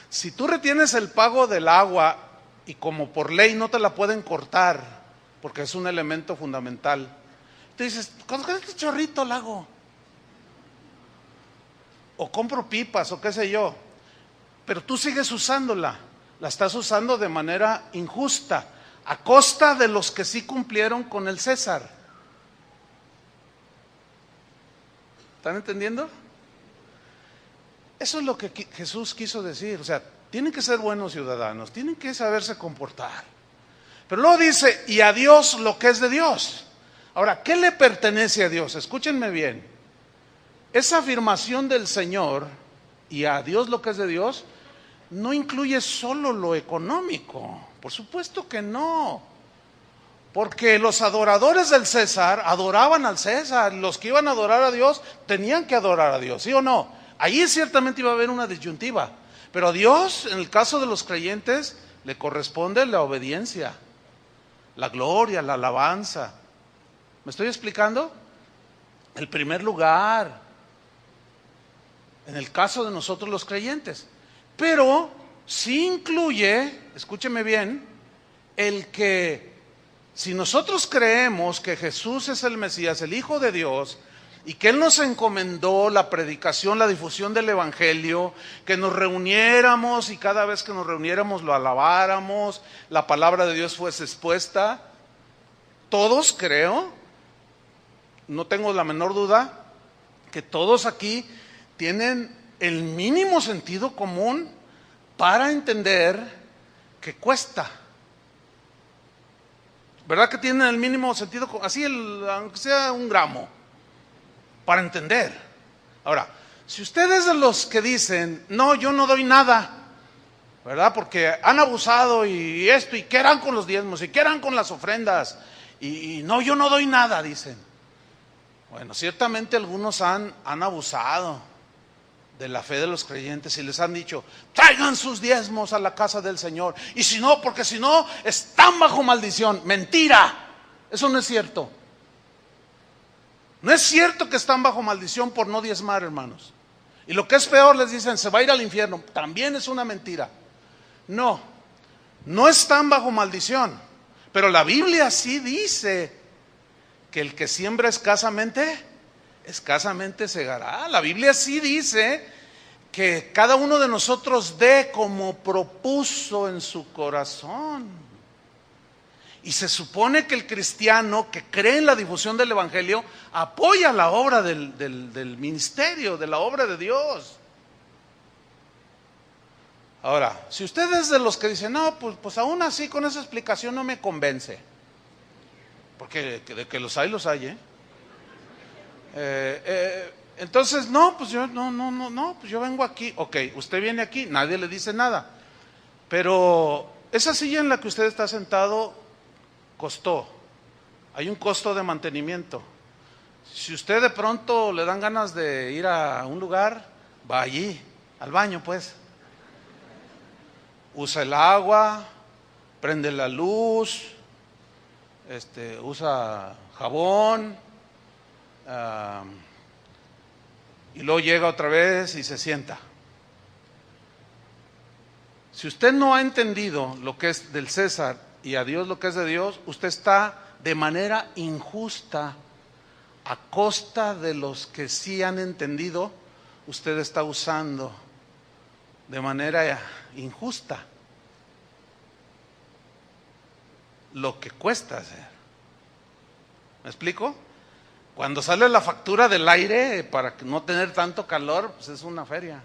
S1: Si tú retienes el pago del agua y como por ley no te la pueden cortar, porque es un elemento fundamental, tú dices, ¿con este chorrito la hago? O compro pipas o qué sé yo, pero tú sigues usándola, la estás usando de manera injusta, a costa de los que sí cumplieron con el César. ¿Están entendiendo? Eso es lo que Jesús quiso decir, o sea, tienen que ser buenos ciudadanos, tienen que saberse comportar. Pero luego dice, y a Dios lo que es de Dios. Ahora, ¿qué le pertenece a Dios? Escúchenme bien. Esa afirmación del Señor, y a Dios lo que es de Dios, no incluye solo lo económico, por supuesto que no, porque los adoradores del César adoraban al César, los que iban a adorar a Dios tenían que adorar a Dios, ¿sí o no? Ahí ciertamente iba a haber una disyuntiva, pero a Dios, en el caso de los creyentes, le corresponde la obediencia, la gloria, la alabanza. ¿Me estoy explicando? El primer lugar, en el caso de nosotros los creyentes, pero sí incluye, escúcheme bien, el que si nosotros creemos que Jesús es el Mesías, el Hijo de Dios, y que Él nos encomendó la predicación, la difusión del Evangelio, que nos reuniéramos y cada vez que nos reuniéramos lo alabáramos, la palabra de Dios fuese expuesta, todos creo, no tengo la menor duda, que todos aquí tienen el mínimo sentido común para entender que cuesta. ¿Verdad que tienen el mínimo sentido, así aunque sea 1 gramo, para entender? Ahora, si ustedes de los que dicen, no, yo no doy nada, ¿verdad? Porque han abusado y esto, y qué harán con los diezmos, y qué harán con las ofrendas, y no, yo no doy nada, dicen. Bueno, ciertamente algunos han abusado de la fe de los creyentes y les han dicho, traigan sus diezmos a la casa del Señor, y si no, porque si no, están bajo maldición. Mentira, eso no es cierto. No es cierto que están bajo maldición por no diezmar, hermanos. Y lo que es peor, les dicen, se va a ir al infierno. También es una mentira. No están bajo maldición, pero la Biblia sí dice que el que siembra escasamente, escasamente segará. La Biblia sí dice que cada uno de nosotros dé como propuso en su corazón. Y se supone que el cristiano que cree en la difusión del Evangelio apoya la obra del ministerio, de la obra de Dios. Ahora, si usted es de los que dicen, no, pues aún así con esa explicación no me convence, porque de que los hay, entonces, no, pues yo pues yo vengo aquí. Ok, usted viene aquí, nadie le dice nada, pero esa silla en la que usted está sentado costó, hay un costo de mantenimiento. Si usted de pronto le dan ganas de ir a un lugar, va allí, al baño pues, usa el agua, prende la luz, usa jabón, y luego llega otra vez y se sienta. Si usted no ha entendido lo que es del César y a Dios lo que es de Dios, usted está de manera injusta, a costa de los que sí han entendido, usted está usando de manera injusta lo que cuesta hacer. ¿Me explico? Cuando sale la factura del aire para no tener tanto calor, pues es una feria.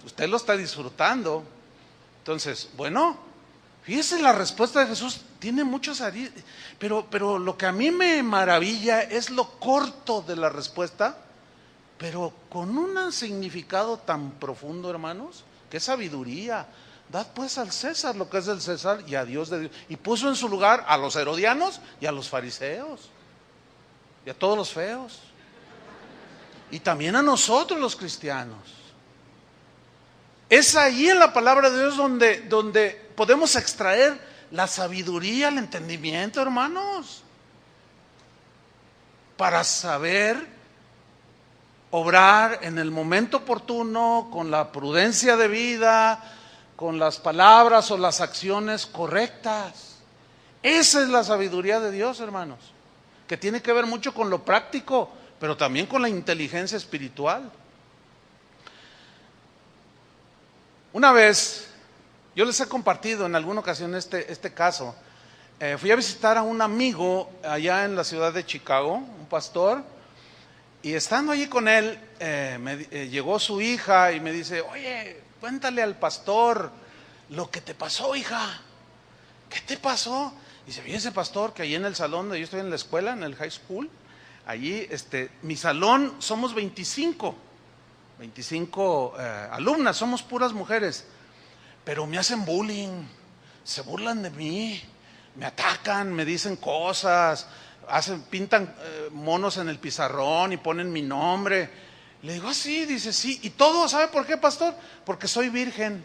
S1: Usted lo está disfrutando. Entonces, bueno, fíjese, la respuesta de Jesús tiene muchos pero lo que a mí me maravilla es lo corto de la respuesta, pero con un significado tan profundo, hermanos. ¡Qué sabiduría! Dad pues al César lo que es del César y a Dios de Dios. Y puso en su lugar a los herodianos y a los fariseos y a todos los feos, y también a nosotros los cristianos. Es ahí en la palabra de Dios donde podemos extraer la sabiduría, el entendimiento, hermanos, para saber obrar en el momento oportuno, con la prudencia debida, con las palabras o las acciones correctas. Esa es la sabiduría de Dios, hermanos, que tiene que ver mucho con lo práctico, pero también con la inteligencia espiritual. Una vez, yo les he compartido en alguna ocasión este caso. Fui a visitar a un amigo allá en la ciudad de Chicago, un pastor, y estando allí con él, llegó su hija y me dice, oye, cuéntale al pastor lo que te pasó, hija. ¿Qué te pasó? Dice, fíjese, pastor, que allí en el salón donde yo estoy en la escuela, en el high school, allí, mi salón, somos 25 alumnas, somos puras mujeres, pero me hacen bullying, se burlan de mí, me atacan, me dicen cosas, pintan monos en el pizarrón y ponen mi nombre. Le digo, sí, dice, sí, y todo, ¿sabe por qué, pastor? Porque soy virgen.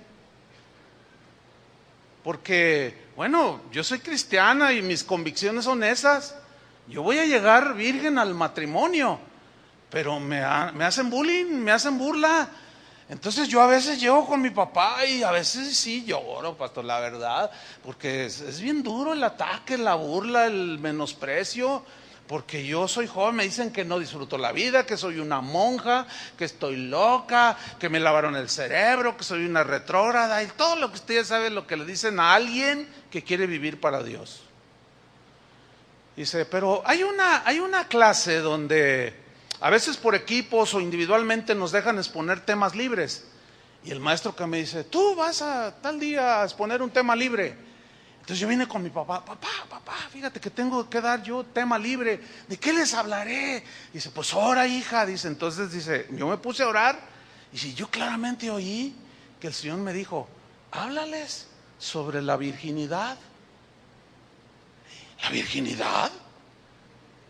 S1: Porque, bueno, yo soy cristiana y mis convicciones son esas. Yo voy a llegar virgen al matrimonio, pero me hacen bullying, me hacen burla. Entonces yo a veces llego con mi papá y a veces sí lloro, pastor, la verdad, porque es bien duro el ataque, la burla, el menosprecio. Porque yo soy joven, me dicen que no disfruto la vida, que soy una monja, que estoy loca, que me lavaron el cerebro, que soy una retrógrada, y todo lo que ustedes saben, lo que le dicen a alguien que quiere vivir para Dios. Dice, pero hay una clase donde a veces por equipos o individualmente nos dejan exponer temas libres. Y el maestro que me dice, tú vas a tal día a exponer un tema libre. Entonces yo vine con mi papá, papá, fíjate que tengo que dar yo tema libre, ¿de qué les hablaré? Dice, pues ora, hija, dice. Entonces dice, yo me puse a orar, y si yo claramente oí que el Señor me dijo, háblales sobre la virginidad. ¿La virginidad?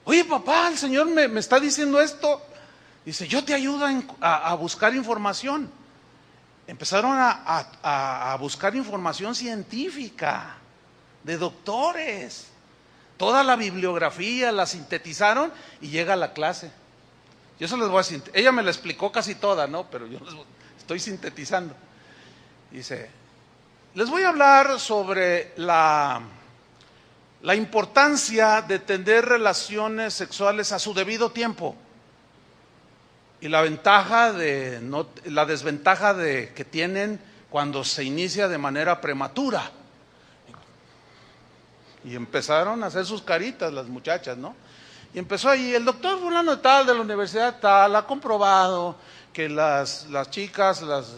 S1: Oye, papá, el Señor me está diciendo esto. Dice, yo te ayudo a buscar información. Empezaron a buscar información científica de doctores, toda la bibliografía la sintetizaron y llega a la clase. Yo se les voy a sintetizar, ella me la explicó casi toda, ¿no? Pero yo les estoy sintetizando. Dice, les voy a hablar sobre la la importancia de tener relaciones sexuales a su debido tiempo y la desventaja de que tienen cuando se inicia de manera prematura. Y empezaron a hacer sus caritas las muchachas, ¿no? Y empezó ahí, el doctor fulano de tal de la universidad tal ha comprobado que las chicas, las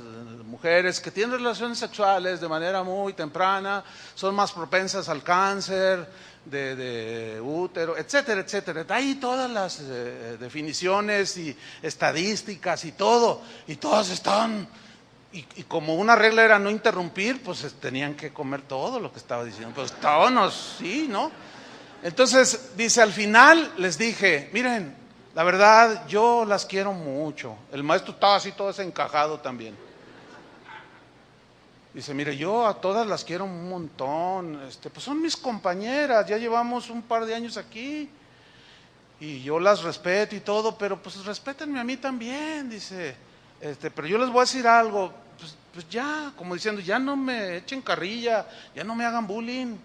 S1: mujeres que tienen relaciones sexuales de manera muy temprana son más propensas al cáncer de útero, etcétera, etcétera. Ahí todas las definiciones y estadísticas y todo, y todas están, y como una regla era no interrumpir, pues tenían que comer todo lo que estaba diciendo, pues todos, sí, ¿no? Entonces, dice, al final les dije, miren, la verdad, yo las quiero mucho. El maestro estaba así todo desencajado también. Dice, mire, yo a todas las quiero un montón, pues son mis compañeras, ya llevamos un par de años aquí, y yo las respeto y todo, pero pues respétenme a mí también, dice, pero yo les voy a decir algo, pues ya, como diciendo, ya no me echen carrilla, ya no me hagan bullying.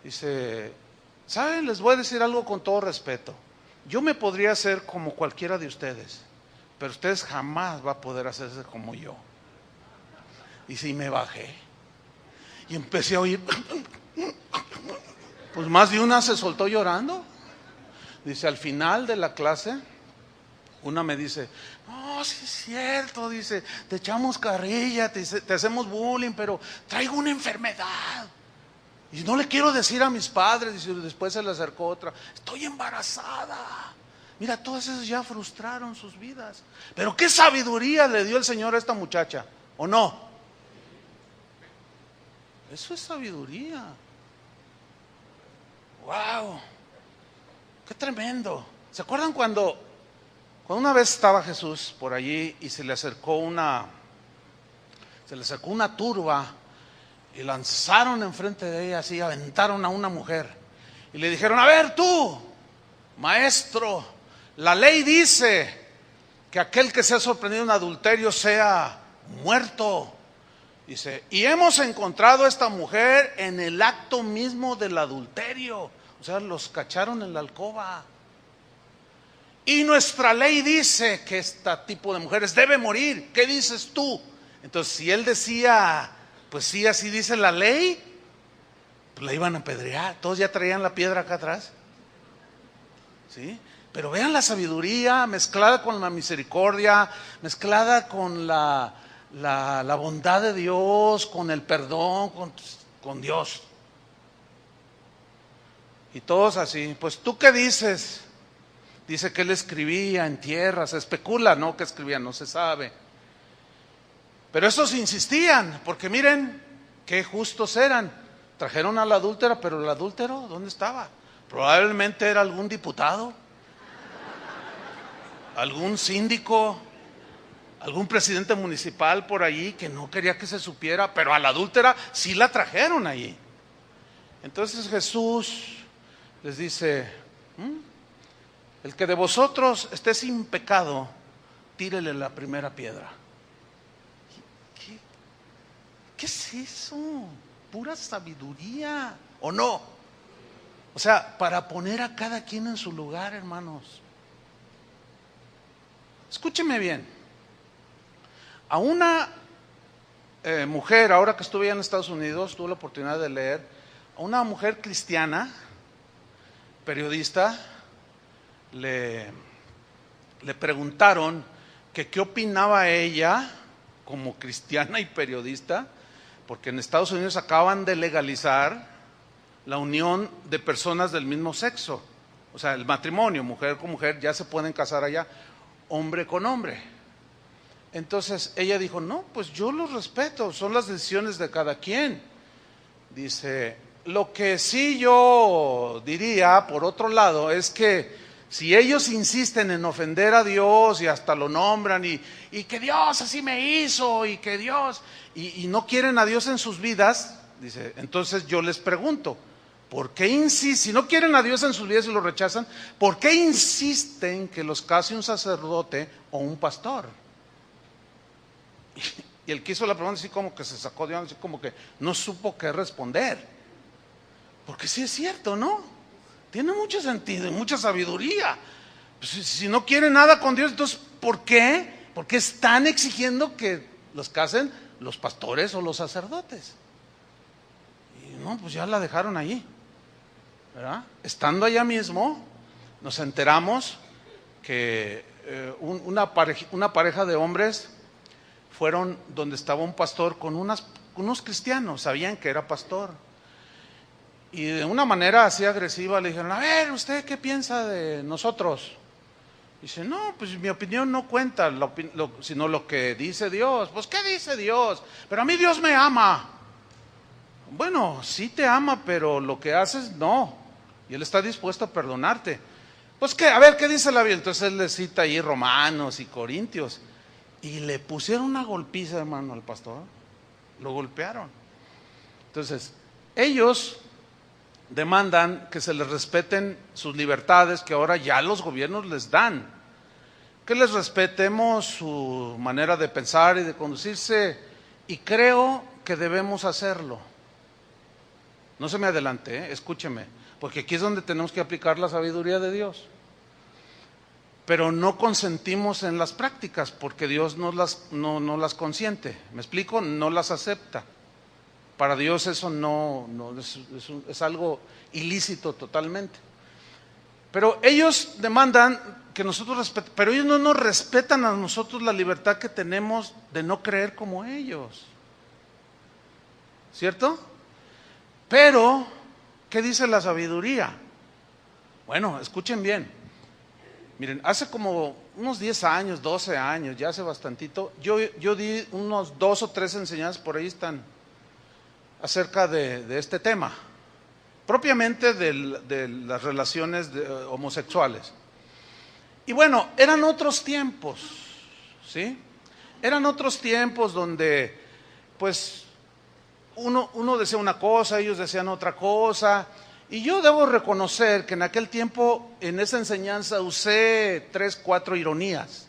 S1: Dice, ¿saben? Les voy a decir algo con todo respeto. Yo me podría hacer como cualquiera de ustedes, pero ustedes jamás va a poder hacerse como yo. Y sí, me bajé y empecé a oír, pues más de una se soltó llorando. Dice, al final de la clase, una me dice, no, sí es cierto, dice, te echamos carrilla, te hacemos bullying, pero traigo una enfermedad. Y no le quiero decir a mis padres. Dice, después se le acercó otra, estoy embarazada. Mira, todas esas ya frustraron sus vidas. Pero qué sabiduría le dio el Señor a esta muchacha, ¿o no? Eso es sabiduría. ¡Wow! ¡Qué tremendo! ¿Se acuerdan cuando una vez estaba Jesús por allí y se le acercó una turba y lanzaron enfrente de ella así, aventaron a una mujer y le dijeron, a ver tú, maestro, la ley dice que aquel que sea sorprendido en adulterio sea muerto. Dice, y hemos encontrado a esta mujer en el acto mismo del adulterio. O sea, los cacharon en la alcoba. Y nuestra ley dice que este tipo de mujeres debe morir. ¿Qué dices tú? Entonces, si él decía, pues sí, así dice la ley, pues la iban a apedrear. Todos ya traían la piedra acá atrás. ¿Sí? Pero vean la sabiduría mezclada con la misericordia, mezclada con la bondad de Dios, con el perdón, con Dios. Y todos así, pues ¿tú qué dices? Dice que él escribía en tierra, se especula, no que escribía, no se sabe. Pero estos insistían, porque miren qué justos eran. Trajeron a la adúltera, pero el adúltero, ¿dónde estaba? Probablemente era algún diputado, algún síndico, algún presidente municipal por allí que no quería que se supiera, pero a la adúltera sí la trajeron allí. Entonces Jesús les dice, el que de vosotros esté sin pecado, tírele la primera piedra. ¿Qué es eso? Pura sabiduría, ¿o no? O sea, para poner a cada quien en su lugar, hermanos. Escúcheme bien. A una mujer, ahora que estuve en Estados Unidos, tuve la oportunidad de leer, a una mujer cristiana, periodista, le preguntaron que qué opinaba ella como cristiana y periodista, porque en Estados Unidos acaban de legalizar la unión de personas del mismo sexo, o sea, el matrimonio, mujer con mujer, ya se pueden casar allá, hombre con hombre. Entonces ella dijo, no, pues yo los respeto, son las decisiones de cada quien. Dice, lo que sí yo diría, por otro lado, es que si ellos insisten en ofender a Dios y hasta lo nombran y que Dios así me hizo y que Dios, y no quieren a Dios en sus vidas, dice, entonces yo les pregunto, ¿por qué insisten? Si no quieren a Dios en sus vidas y lo rechazan, ¿por qué insisten que los case un sacerdote o un pastor? Y el que hizo la pregunta así como que se sacó de onda, así como que no supo qué responder. Porque sí es cierto, ¿no? Tiene mucho sentido y mucha sabiduría. Pues si no quiere nada con Dios, entonces ¿por qué? ¿Por qué están exigiendo que los casen los pastores o los sacerdotes? Y no, pues ya la dejaron allí, ¿verdad? Estando allá mismo, nos enteramos que una pareja de hombres fueron donde estaba un pastor con unos cristianos, sabían que era pastor. Y de una manera así agresiva le dijeron, a ver, ¿usted qué piensa de nosotros? Dice, no, pues mi opinión no cuenta, sino lo que dice Dios. Pues, ¿qué dice Dios? Pero a mí Dios me ama. Bueno, sí te ama, pero lo que haces, no. Y Él está dispuesto a perdonarte. Pues, ¿qué? A ver, ¿qué dice la Biblia? Entonces Él le cita ahí Romanos y Corintios. Y le pusieron una golpiza, hermano, al pastor. Lo golpearon. Entonces, ellos demandan que se les respeten sus libertades que ahora ya los gobiernos les dan, que les respetemos su manera de pensar y de conducirse, y creo que debemos hacerlo. No se me adelante, escúcheme, porque aquí es donde tenemos que aplicar la sabiduría de Dios. Pero no consentimos en las prácticas porque Dios no las consiente. ¿Me explico? No las acepta. Para Dios eso no es algo ilícito totalmente. Pero ellos demandan que nosotros respetemos, pero ellos no nos respetan a nosotros la libertad que tenemos de no creer como ellos. ¿Cierto? Pero, ¿qué dice la sabiduría? Bueno, escuchen bien. Miren, hace como unos 10 años, 12 años, ya hace bastantito, yo di unos 2 o 3 enseñanzas, por ahí están, acerca de este tema, propiamente de las relaciones homosexuales. Y bueno, eran otros tiempos, ¿sí? Eran otros tiempos donde, pues, uno decía una cosa, ellos decían otra cosa, y yo debo reconocer que en aquel tiempo, en esa enseñanza, usé 3, 4 ironías,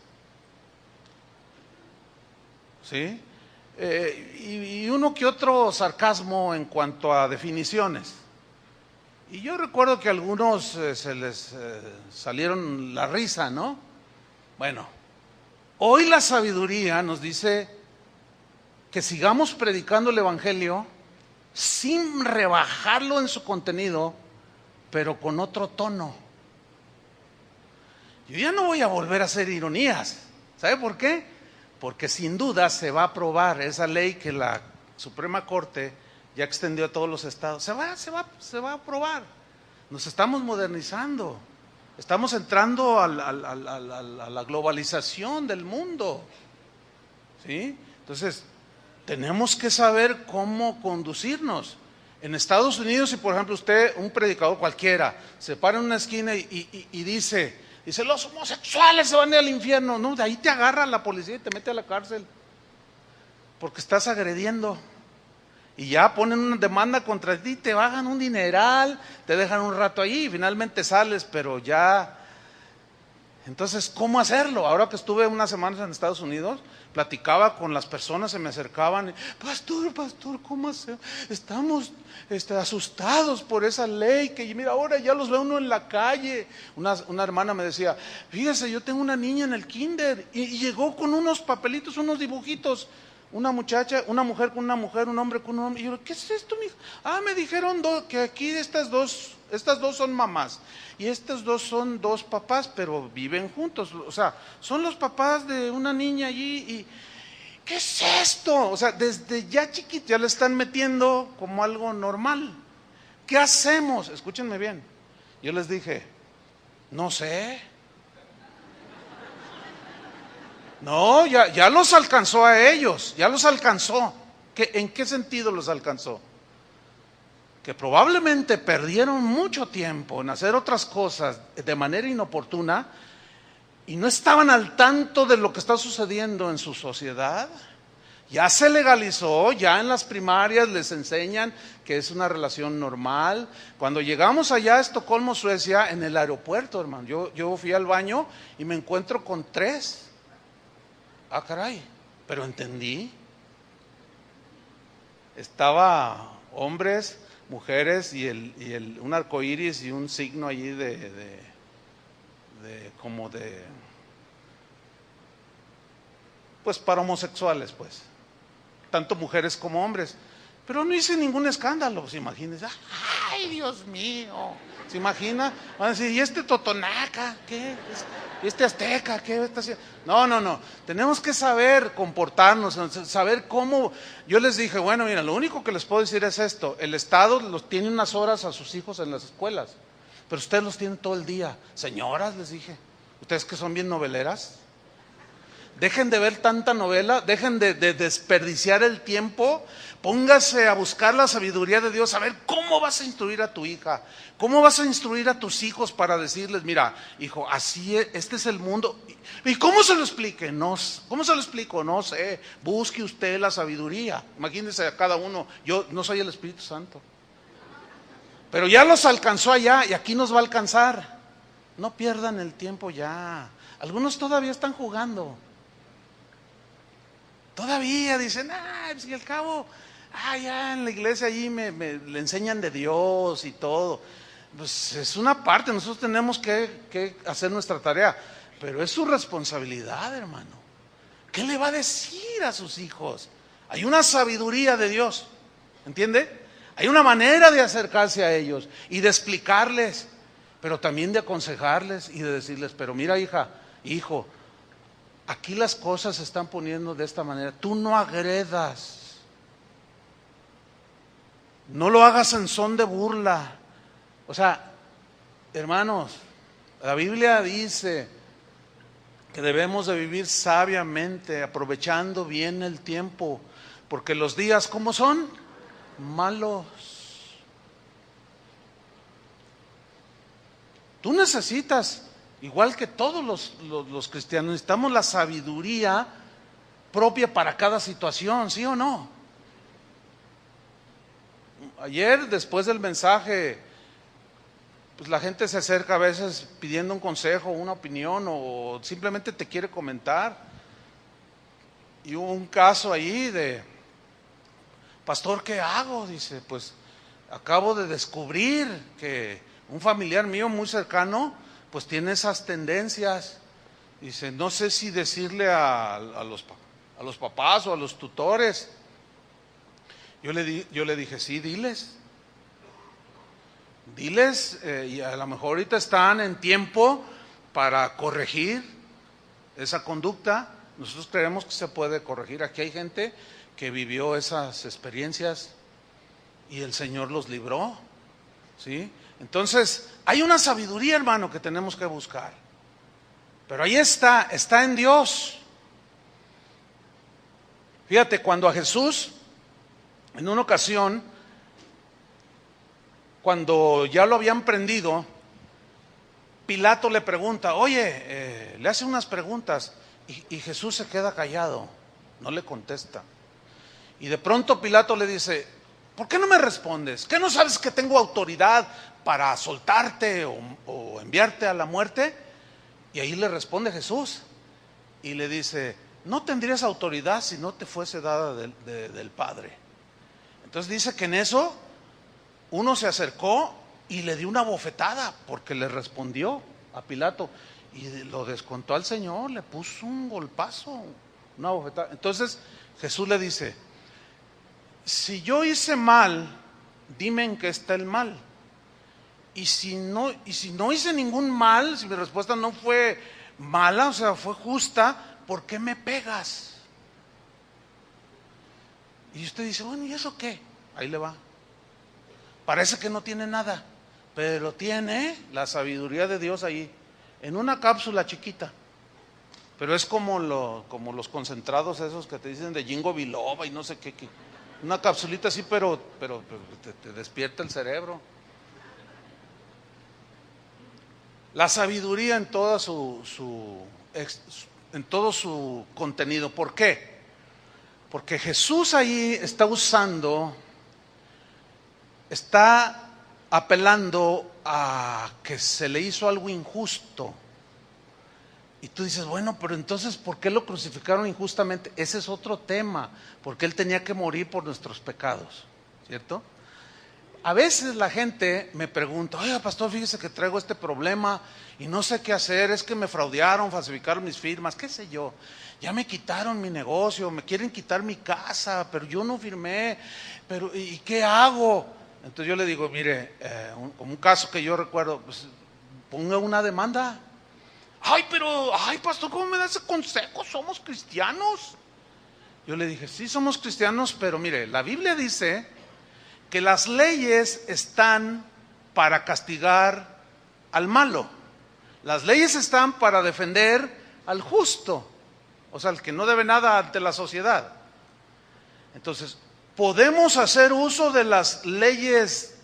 S1: ¿sí? Y uno que otro sarcasmo en cuanto a definiciones. Y yo recuerdo que a algunos se les salieron la risa, ¿no? Bueno, hoy la sabiduría nos dice que sigamos predicando el Evangelio sin rebajarlo en su contenido, pero con otro tono. Yo ya no voy a volver a hacer ironías. ¿Sabe por qué? Porque sin duda se va a aprobar esa ley que la Suprema Corte ya extendió a todos los estados. Se va a aprobar. Nos estamos modernizando. Estamos entrando a la globalización del mundo. ¿Sí? Entonces, tenemos que saber cómo conducirnos. En Estados Unidos, si por ejemplo usted, un predicador cualquiera, se para en una esquina y dice, los homosexuales se van al infierno. No, de ahí te agarra la policía y te mete a la cárcel, porque estás agrediendo. Y ya ponen una demanda contra ti, te bajan un dineral, te dejan un rato ahí y finalmente sales, pero ya. Entonces, ¿cómo hacerlo? Ahora que estuve unas semanas en Estados Unidos, platicaba con las personas, se me acercaban, pastor, ¿cómo hacemos? Estamos asustados por esa ley, que mira, ahora ya los ve uno en la calle. Una hermana me decía, fíjese, yo tengo una niña en el kinder, y llegó con unos papelitos, unos dibujitos, una mujer con una mujer, un hombre con un hombre. Y yo, ¿qué es esto, mija? Me dijeron que aquí estas dos son mamás y estos dos son dos papás, pero viven juntos. O sea, son los papás de una niña allí. Y ¿qué es esto? O sea, desde ya chiquito ya le están metiendo como algo normal. ¿Qué hacemos? Escúchenme bien. Yo les dije, no sé. No, ya los alcanzó a ellos, ya los alcanzó. ¿En qué sentido los alcanzó? Que probablemente perdieron mucho tiempo en hacer otras cosas de manera inoportuna y no estaban al tanto de lo que está sucediendo en su sociedad. Ya se legalizó, ya en las primarias les enseñan que es una relación normal. Cuando llegamos allá a Estocolmo, Suecia, en el aeropuerto, hermano, yo fui al baño y me encuentro con 3. Caray, pero entendí. Estaba hombres mujeres y un arco iris y un signo allí como de, pues para homosexuales, pues, tanto mujeres como hombres. Pero no hice ningún escándalo, ¿se imagina? ¡Ay, Dios mío! ¿Se imagina? Van a decir, ¿y este totonaca? ¿Qué? ¿Y este azteca? ¿Qué está haciendo? No. Tenemos que saber comportarnos, saber cómo. Yo les dije, bueno, mira, lo único que les puedo decir es esto. El Estado los tiene unas horas a sus hijos en las escuelas, pero ustedes los tienen todo el día. Señoras, les dije, ustedes que son bien noveleras, dejen de ver tanta novela, dejen de desperdiciar el tiempo, póngase a buscar la sabiduría de Dios, a ver cómo vas a instruir a tu hija, cómo vas a instruir a tus hijos para decirles, mira, hijo, así es, este es el mundo. ¿Y cómo se lo explique? No, ¿cómo se lo explico? No sé, busque usted la sabiduría. Imagínese a cada uno, yo no soy el Espíritu Santo, pero ya los alcanzó allá y aquí nos va a alcanzar. No pierdan el tiempo ya. Algunos todavía están jugando. Todavía dicen, pues y al cabo, ya en la iglesia allí le enseñan de Dios y todo. Pues es una parte, nosotros tenemos que hacer nuestra tarea, pero es su responsabilidad, hermano. ¿Qué le va a decir a sus hijos? Hay una sabiduría de Dios, ¿entiende? Hay una manera de acercarse a ellos y de explicarles, pero también de aconsejarles y de decirles, pero mira, hija, hijo, aquí las cosas se están poniendo de esta manera. Tú no agredas. No lo hagas en son de burla. O sea, hermanos, la Biblia dice que debemos de vivir sabiamente, aprovechando bien el tiempo, porque los días, ¿cómo son? Malos. Tú necesitas, igual que todos los cristianos, necesitamos la sabiduría propia para cada situación, ¿sí o no? Ayer, después del mensaje, pues la gente se acerca a veces pidiendo un consejo, una opinión, o simplemente te quiere comentar. Y hubo un caso ahí de, pastor, ¿qué hago? Dice, pues acabo de descubrir que un familiar mío muy cercano pues tiene esas tendencias. Dice, no sé si decirle a los papás o a los tutores. Yo le dije, sí, diles, y a lo mejor ahorita están en tiempo para corregir esa conducta. Nosotros creemos que se puede corregir. Aquí hay gente que vivió esas experiencias y el Señor los libró, ¿sí? Entonces, hay una sabiduría, hermano, que tenemos que buscar. Pero ahí está en Dios. Fíjate, cuando a Jesús, en una ocasión, cuando ya lo habían prendido, Pilato le pregunta, oye, le hace unas preguntas, y Jesús se queda callado, no le contesta. Y de pronto Pilato le dice, ¿por qué no me respondes? ¿Qué no sabes que tengo autoridad para soltarte o enviarte a la muerte? Y ahí le responde Jesús y le dice, no tendrías autoridad si no te fuese dada del Padre. Entonces dice que en eso uno se acercó y le dio una bofetada porque le respondió a Pilato y lo descontó al Señor, le puso un golpazo, una bofetada. Entonces Jesús le dice, si yo hice mal, dime en qué está el mal. Y si no hice ningún mal, si mi respuesta no fue mala, o sea, fue justa, ¿por qué me pegas? Y usted dice, bueno, ¿y eso qué? Ahí le va. Parece que no tiene nada, pero tiene la sabiduría de Dios ahí, en una cápsula chiquita. Pero es como los concentrados esos que te dicen de Jingo Biloba y no sé qué. Una capsulita así, pero te despierta el cerebro. La sabiduría en todo su contenido. ¿Por qué? Porque Jesús ahí está apelando a que se le hizo algo injusto. Y tú dices, bueno, pero entonces, ¿por qué lo crucificaron injustamente? Ese es otro tema, porque Él tenía que morir por nuestros pecados, ¿cierto? a veces la gente me pregunta, oiga pastor, fíjese que traigo este problema y no sé qué hacer, es que me fraudearon, falsificaron mis firmas, qué sé yo, ya me quitaron mi negocio, me quieren quitar mi casa, pero yo no firmé, pero ¿y qué hago? Entonces yo le digo, mire, como un caso que yo recuerdo, pues ponga una demanda. Ay, pastor, ¿cómo me da ese consejo? ¿Somos cristianos? Yo le dije, sí somos cristianos, pero mire, la Biblia dice que las leyes están para castigar al malo. Las leyes están para defender al justo, o sea, al que no debe nada ante la sociedad. Entonces, ¿podemos hacer uso de las leyes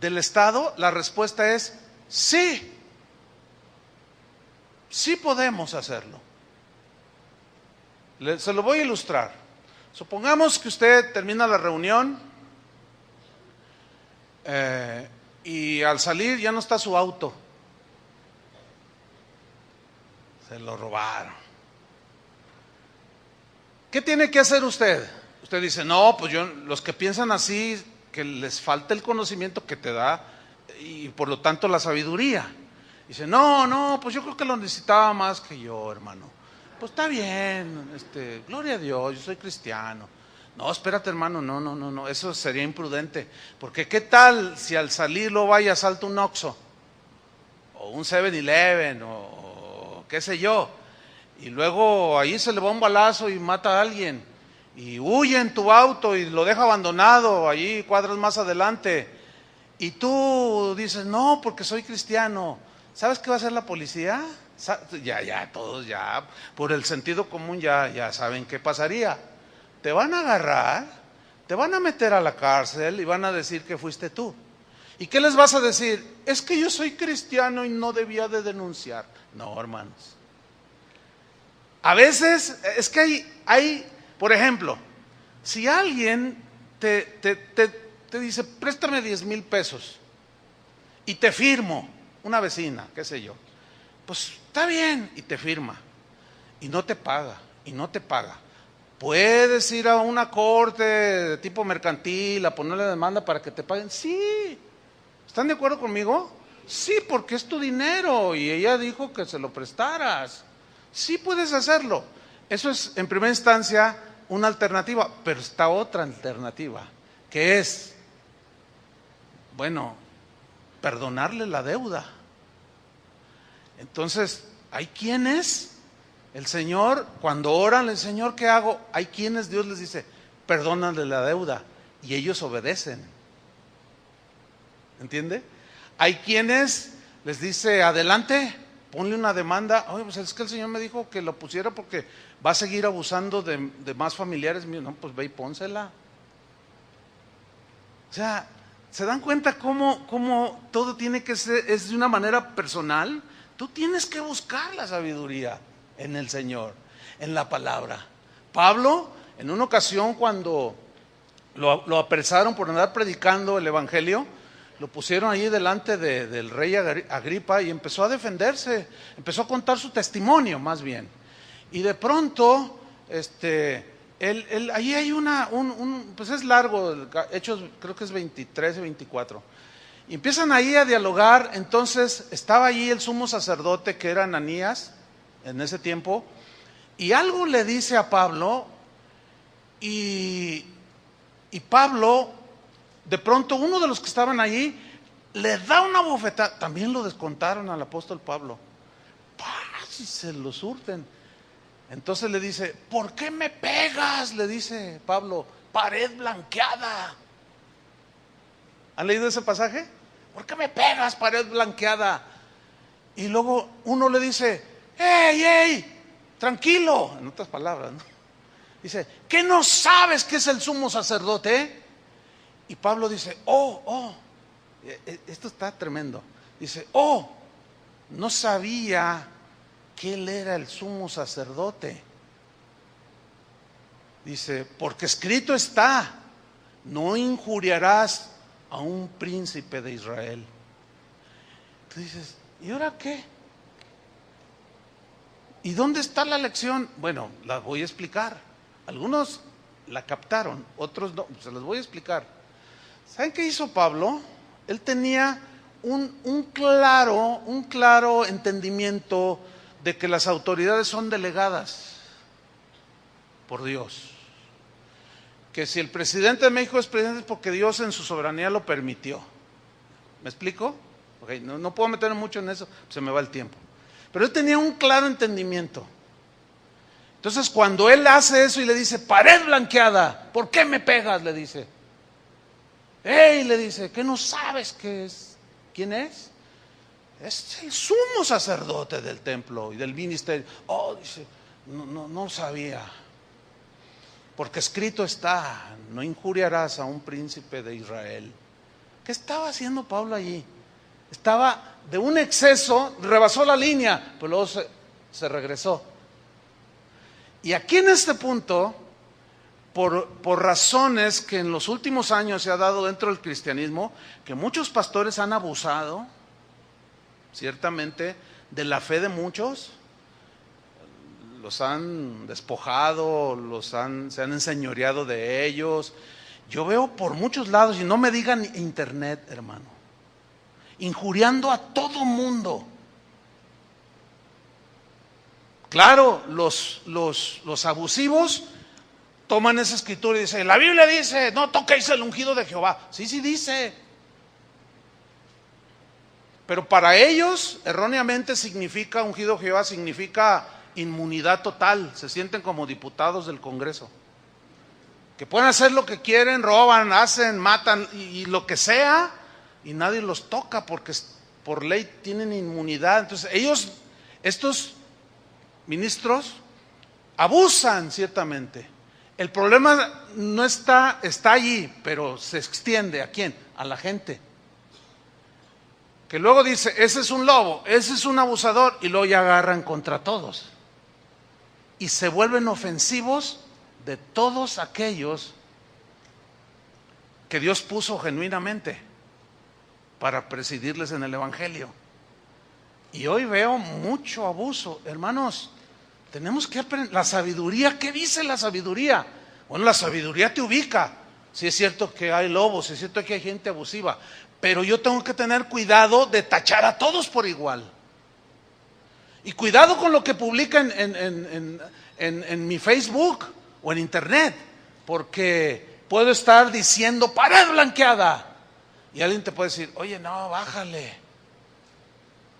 S1: del Estado? La respuesta es sí. Sí podemos hacerlo. Se lo voy a ilustrar. Supongamos que usted termina la reunión y al salir ya no está su auto. Se lo robaron. ¿Qué tiene que hacer usted? Usted dice, no, pues los que piensan así, que les falta el conocimiento que te da y por lo tanto la sabiduría. Dice, no, pues yo creo que lo necesitaba más que yo, hermano. Pues está bien, gloria a Dios, yo soy cristiano. No, espérate, hermano, no, eso sería imprudente. Porque ¿qué tal si al salir lo vaya, salta un Oxxo? O un 7-Eleven, o qué sé yo. Y luego ahí se le va un balazo y mata a alguien. Y huye en tu auto y lo deja abandonado, allí cuadras más adelante. Y tú dices, no, porque soy cristiano. ¿Sabes qué va a hacer la policía? Todos ya, por el sentido común ya saben qué pasaría. Te van a agarrar, te van a meter a la cárcel y van a decir que fuiste tú. ¿Y qué les vas a decir? Es que yo soy cristiano y no debía de denunciar. No, hermanos. A veces, es que hay, por ejemplo, si alguien te dice, préstame 10,000 pesos y te firmo, una vecina, qué sé yo, pues está bien, y te firma, y no te paga. ¿Puedes ir a una corte de tipo mercantil a ponerle demanda para que te paguen? Sí. ¿Están de acuerdo conmigo? Sí, porque es tu dinero y ella dijo que se lo prestaras. Sí puedes hacerlo. Eso es, en primera instancia, una alternativa, pero está otra alternativa, que es, bueno, perdonarle la deuda. Entonces, hay quienes, el Señor, cuando oran, el Señor, ¿qué hago? Hay quienes Dios les dice, perdónale la deuda, y ellos obedecen. ¿Entiende? Hay quienes les dice, adelante, ponle una demanda. Oye, pues es que el Señor me dijo que lo pusiera porque va a seguir abusando de más familiares míos. No, pues ve y pónsela. O sea, ¿se dan cuenta cómo todo tiene que ser, es de una manera personal? Tú tienes que buscar la sabiduría en el Señor, en la palabra. Pablo, en una ocasión cuando lo apresaron por andar predicando el evangelio, lo pusieron allí delante del rey Agripa y empezó a defenderse, empezó a contar su testimonio más bien. Y de pronto, ahí hay pues es largo, Hechos creo que es 23 y 24. Y empiezan ahí a dialogar. Entonces estaba allí el sumo sacerdote que era Ananías en ese tiempo, y algo le dice a Pablo, y Pablo, de pronto uno de los que estaban allí le da una bofetada. También lo descontaron al apóstol Pablo. ¡Paz! Y se lo surten. Entonces le dice, ¿por qué me pegas? Le dice Pablo, pared blanqueada. ¿Han leído ese pasaje? ¿Por qué me pegas, pared blanqueada? Y luego uno le dice, ¡Ey! Tranquilo, en otras palabras, ¿no? Dice, ¿qué no sabes que es el sumo sacerdote? Y Pablo dice, esto está tremendo. Dice, no sabía que él era el sumo sacerdote. Dice, porque escrito está, no injuriarás a un príncipe de Israel. Tú dices, ¿y ahora qué? ¿Y dónde está la lección? Bueno, la voy a explicar. Algunos la captaron, otros no, se las voy a explicar. ¿Saben qué hizo Pablo? Él tenía un claro entendimiento de que las autoridades son delegadas por Dios. Que si el presidente de México es presidente es porque Dios en su soberanía lo permitió. ¿Me explico? Okay, no puedo meterme mucho en eso, se me va el tiempo. Pero él tenía un claro entendimiento. Entonces cuando él hace eso y le dice, pared blanqueada, ¿por qué me pegas? Le dice. ¡Ey! Le dice, ¿qué no sabes qué es? ¿Quién es? Es el sumo sacerdote del templo y del ministerio. Oh, dice, no sabía. Porque escrito está, no injuriarás a un príncipe de Israel. ¿Qué estaba haciendo Pablo allí? Estaba de un exceso, rebasó la línea, pero luego se regresó. Y aquí en este punto, por razones que en los últimos años se ha dado dentro del cristianismo, que muchos pastores han abusado, ciertamente, de la fe de muchos, los han despojado, se han enseñoreado de ellos. Yo veo por muchos lados, y no me digan internet, hermano, injuriando a todo mundo. Claro, los abusivos toman esa escritura y dicen, la Biblia dice, no toquéis el ungido de Jehová. Sí dice. Pero para ellos, erróneamente significa, ungido de Jehová significa inmunidad total. Se sienten como diputados del Congreso. Que pueden hacer lo que quieren, roban, hacen, matan y lo que sea, y nadie los toca porque por ley tienen inmunidad. Entonces ellos, estos ministros, abusan ciertamente. El problema no está allí, pero se extiende. ¿A quién? A la gente. Que luego dice, ese es un lobo, ese es un abusador, y luego ya agarran contra todos. Y se vuelven ofensivos de todos aquellos que Dios puso genuinamente para presidirles en el Evangelio. Y hoy veo mucho abuso. Hermanos, tenemos que aprender la sabiduría. ¿Qué dice la sabiduría? Bueno, la sabiduría te ubica. Si es cierto que hay lobos, si es cierto que hay gente abusiva, pero yo tengo que tener cuidado de tachar a todos por igual. Y cuidado con lo que publican en mi Facebook o en internet, porque puedo estar diciendo pared blanqueada y alguien te puede decir, oye, no, bájale.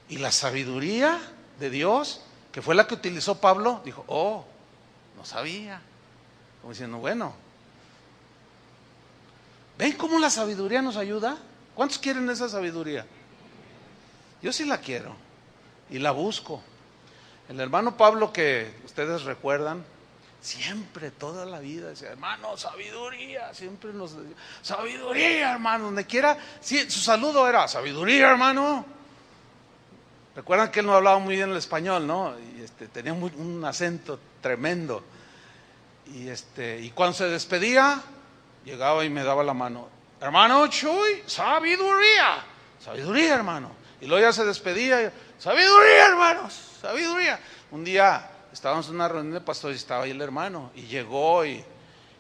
S1: Y la sabiduría de Dios, que fue la que utilizó Pablo, dijo, oh, no sabía. Como diciendo, bueno, ¿ven cómo la sabiduría nos ayuda? ¿Cuántos quieren esa sabiduría? Yo sí la quiero y la busco. El hermano Pablo, que ustedes recuerdan, siempre, toda la vida decía, hermano, sabiduría, siempre nos decía, sabiduría, hermano, donde quiera, sí, su saludo era, sabiduría, hermano. Recuerdan que él no hablaba muy bien el español, ¿no? Y tenía un acento tremendo. Y cuando se despedía, llegaba y me daba la mano, hermano Chuy, sabiduría, sabiduría, hermano. Y luego ya se despedía, sabiduría, hermanos, sabiduría. Un día estábamos en una reunión de pastores y estaba ahí el hermano, y llegó y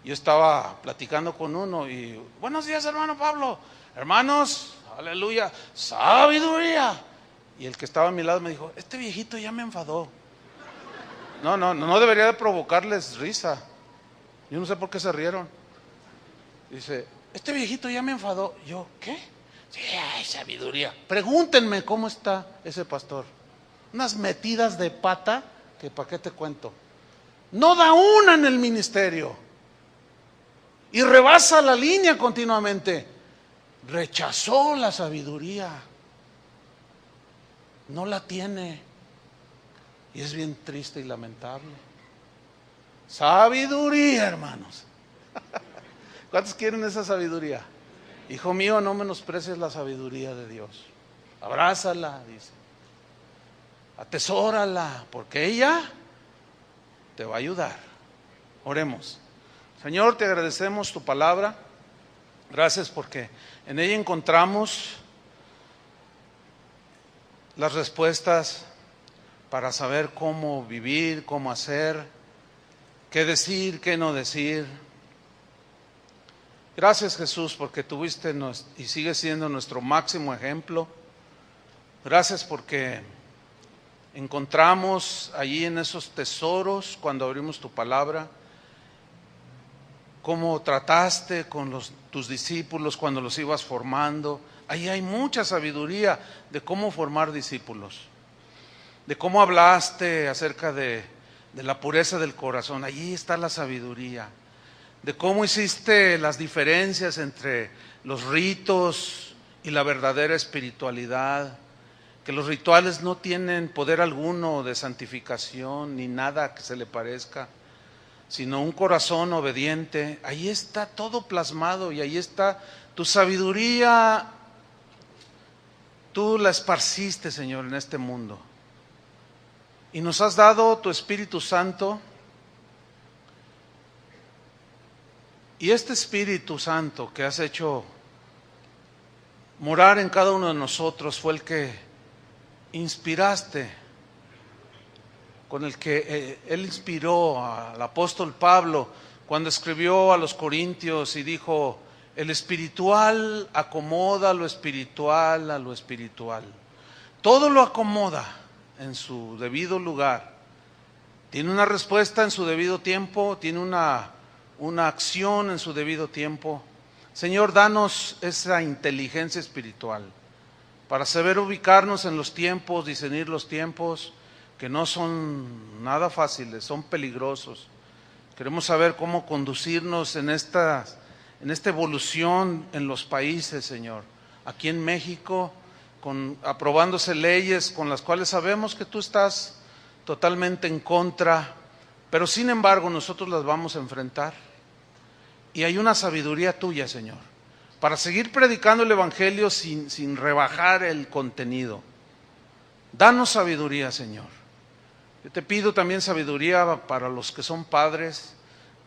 S1: yo estaba platicando con uno y, buenos días, hermano Pablo, hermanos, aleluya, sabiduría. Y el que estaba a mi lado me dijo, este viejito ya me enfadó. No debería de provocarles risa. Yo no sé por qué se rieron. Dice, este viejito ya me enfadó. Yo, ¿qué? Sí, ay, sabiduría. Pregúntenme cómo está ese pastor. Unas metidas de pata que para qué te cuento. No da una en el ministerio. Y rebasa la línea continuamente. Rechazó la sabiduría. No la tiene. Y es bien triste y lamentable. Sabiduría, hermanos. ¿Cuántos quieren esa sabiduría? Hijo mío, no menosprecies la sabiduría de Dios. Abrázala, dice. Atesórala, porque ella te va a ayudar. Oremos. Señor, te agradecemos tu palabra. Gracias porque en ella encontramos las respuestas para saber cómo vivir, cómo hacer, qué decir, qué no decir. Gracias, Jesús, porque tuviste y sigues siendo nuestro máximo ejemplo. Gracias porque encontramos allí en esos tesoros, cuando abrimos tu palabra, cómo trataste con tus discípulos cuando los ibas formando. Ahí hay mucha sabiduría de cómo formar discípulos, de cómo hablaste acerca de la pureza del corazón. Allí está la sabiduría, de cómo hiciste las diferencias entre los ritos y la verdadera espiritualidad, que los rituales no tienen poder alguno de santificación ni nada que se le parezca, sino un corazón obediente. Ahí está todo plasmado y ahí está tu sabiduría. Tú la esparciste, Señor, en este mundo. Y nos has dado tu Espíritu Santo. Y este Espíritu Santo que has hecho morar en cada uno de nosotros fue el que inspiraste, con el que Él inspiró al apóstol Pablo cuando escribió a los Corintios y dijo: el espiritual acomoda lo espiritual a lo espiritual. Todo lo acomoda en su debido lugar. Tiene una respuesta en su debido tiempo, tiene una acción en su debido tiempo. Señor, danos esa inteligencia espiritual para saber ubicarnos en los tiempos, discernir los tiempos, que no son nada fáciles, son peligrosos. Queremos saber cómo conducirnos en esta evolución en los países, Señor. Aquí en México, aprobándose leyes con las cuales sabemos que tú estás totalmente en contra, pero sin embargo nosotros las vamos a enfrentar. Y hay una sabiduría tuya, Señor, para seguir predicando el Evangelio sin rebajar el contenido. Danos sabiduría, Señor. Yo te pido también sabiduría para los que son padres,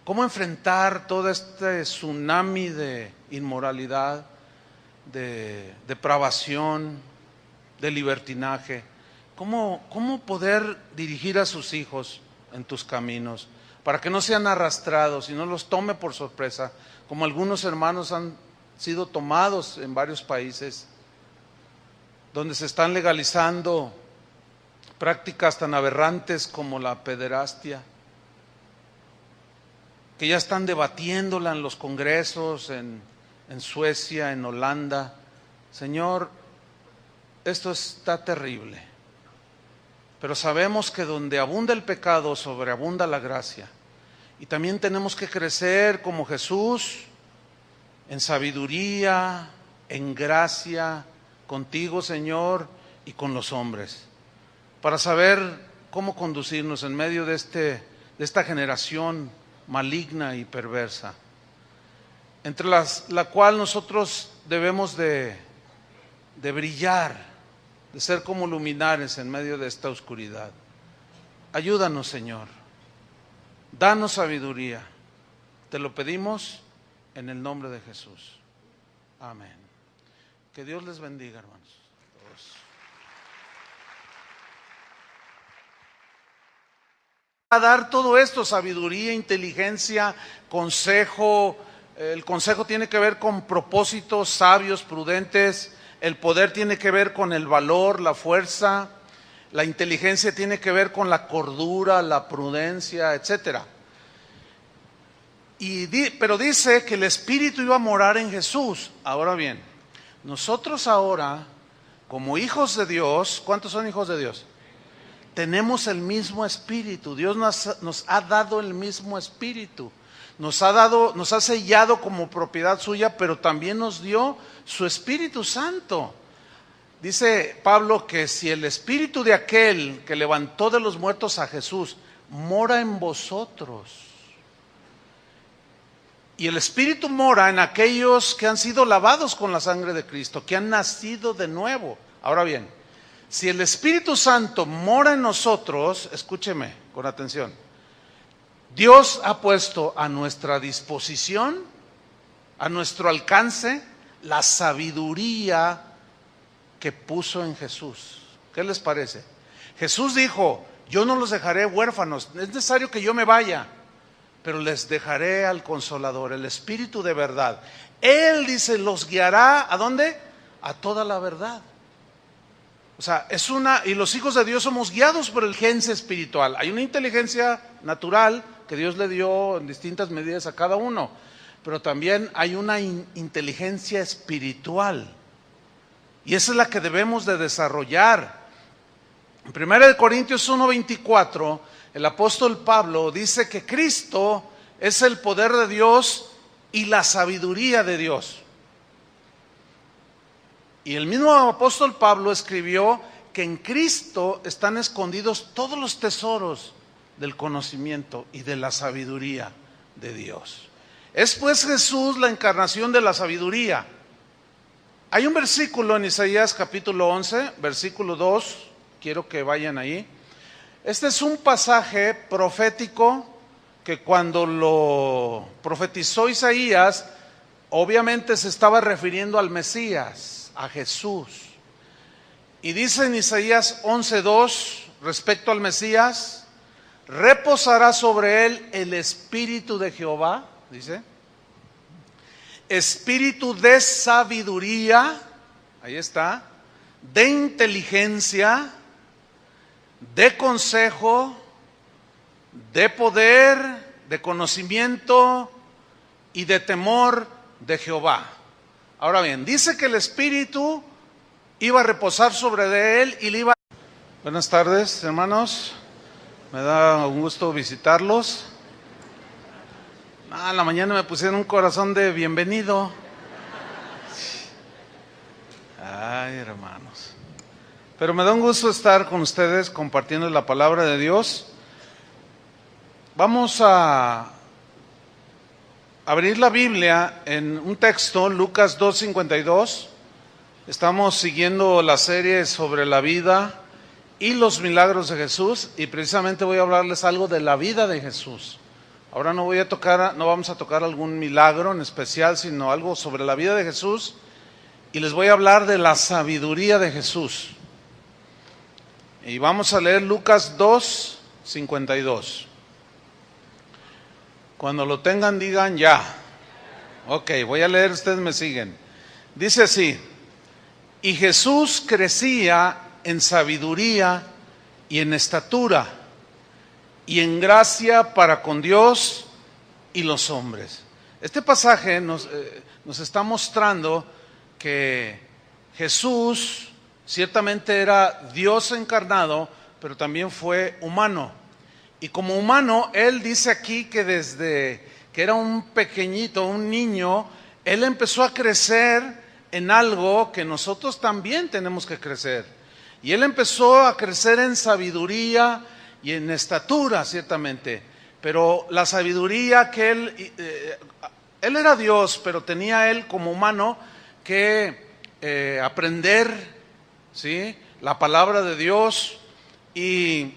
S1: cómo enfrentar todo este tsunami de inmoralidad, de depravación, de libertinaje. ¿Cómo poder dirigir a sus hijos en tus caminos para que no sean arrastrados y no los tome por sorpresa, como algunos hermanos han sido tomados en varios países donde se están legalizando prácticas tan aberrantes como la pederastia, que ya están debatiéndola en los congresos, en Suecia, en Holanda. Señor, esto está terrible, pero sabemos que donde abunda el pecado, sobreabunda la gracia, y también tenemos que crecer como Jesús, en sabiduría, en gracia, contigo, Señor, y con los hombres, para saber cómo conducirnos en medio de esta generación maligna y perversa, entre la cual nosotros debemos de brillar, de ser como luminares en medio de esta oscuridad. Ayúdanos, Señor, danos sabiduría, te lo pedimos en el nombre de Jesús. Amén. Que Dios les bendiga, hermanos. A dar todo esto: sabiduría, inteligencia, consejo. El consejo tiene que ver con propósitos sabios, prudentes. El poder tiene que ver con el valor, la fuerza. La inteligencia tiene que ver con la cordura, la prudencia, etcétera. Pero dice que el Espíritu iba a morar en Jesús. Ahora bien, nosotros ahora, como hijos de Dios, ¿cuántos son hijos de Dios? Tenemos el mismo Espíritu. Dios nos ha dado el mismo Espíritu. Nos ha sellado como propiedad suya, pero también nos dio su Espíritu Santo. Dice Pablo que si el Espíritu de aquel que levantó de los muertos a Jesús mora en vosotros, y el Espíritu mora en aquellos que han sido lavados con la sangre de Cristo, que han nacido de nuevo. Ahora bien, si el Espíritu Santo mora en nosotros, escúcheme con atención, Dios ha puesto a nuestra disposición, a nuestro alcance, la sabiduría que puso en Jesús. ¿Qué les parece? Jesús dijo: yo no los dejaré huérfanos, es necesario que yo me vaya, pero les dejaré al Consolador, el Espíritu de verdad. Él, dice, los guiará, ¿a dónde? A toda la verdad. O sea, y los hijos de Dios somos guiados por el gen espiritual. Hay una inteligencia natural que Dios le dio en distintas medidas a cada uno, pero también hay una inteligencia espiritual, y esa es la que debemos de desarrollar. En 1 Corintios 1:24, el apóstol Pablo dice que Cristo es el poder de Dios y la sabiduría de Dios. Y el mismo apóstol Pablo escribió que en Cristo están escondidos todos los tesoros del conocimiento y de la sabiduría de Dios. Es pues Jesús la encarnación de la sabiduría. Hay un versículo en Isaías capítulo 11, versículo 2, quiero que vayan ahí. Este es un pasaje profético que cuando lo profetizó Isaías, obviamente se estaba refiriendo al Mesías, a Jesús. Y dice en Isaías 11:2, respecto al Mesías: reposará sobre él el Espíritu de Jehová, dice, espíritu de sabiduría, ahí está, de inteligencia, de consejo, de poder, de conocimiento y de temor de Jehová. Ahora bien, dice que el Espíritu iba a reposar sobre él y le iba a... Buenas tardes, hermanos. Me da un gusto visitarlos. En la mañana me pusieron un corazón de bienvenido. Ay, hermanos. Pero me da un gusto estar con ustedes compartiendo la palabra de Dios. Vamos a abrir la Biblia en un texto, Lucas 2:52. Estamos siguiendo la serie sobre la vida y los milagros de Jesús, y precisamente voy a hablarles algo de la vida de Jesús. Ahora no vamos a tocar algún milagro en especial, sino algo sobre la vida de Jesús, y les voy a hablar de la sabiduría de Jesús. Y vamos a leer Lucas 2:52. Cuando lo tengan, digan ya. Ok, voy a leer, ustedes me siguen. Dice así: y Jesús crecía en sabiduría y en estatura y en gracia para con Dios y los hombres. Este pasaje nos está mostrando que Jesús ciertamente era Dios encarnado, pero también fue humano. Y como humano, Él dice aquí que desde que era un pequeñito, un niño, Él empezó a crecer en algo que nosotros también tenemos que crecer. Y Él empezó a crecer en sabiduría y en estatura, ciertamente. Pero la sabiduría que Él era Dios, pero tenía Él como humano que aprender, ¿sí?, la palabra de Dios. Y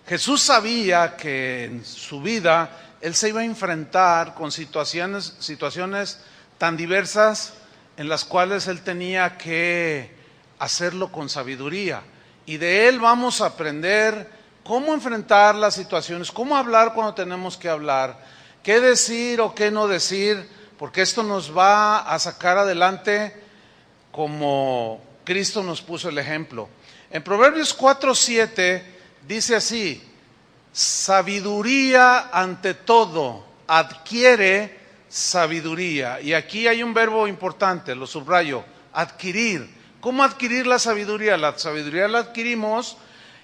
S1: Jesús sabía que en su vida Él se iba a enfrentar con situaciones tan diversas en las cuales Él tenía que hacerlo con sabiduría. Y de Él vamos a aprender cómo enfrentar las situaciones, cómo hablar cuando tenemos que hablar, qué decir o qué no decir, porque esto nos va a sacar adelante como Cristo nos puso el ejemplo. En Proverbios 4:7 dice así: sabiduría ante todo, adquiere sabiduría. Y aquí hay un verbo importante, lo subrayo: adquirir. ¿Cómo adquirir la sabiduría? La sabiduría la adquirimos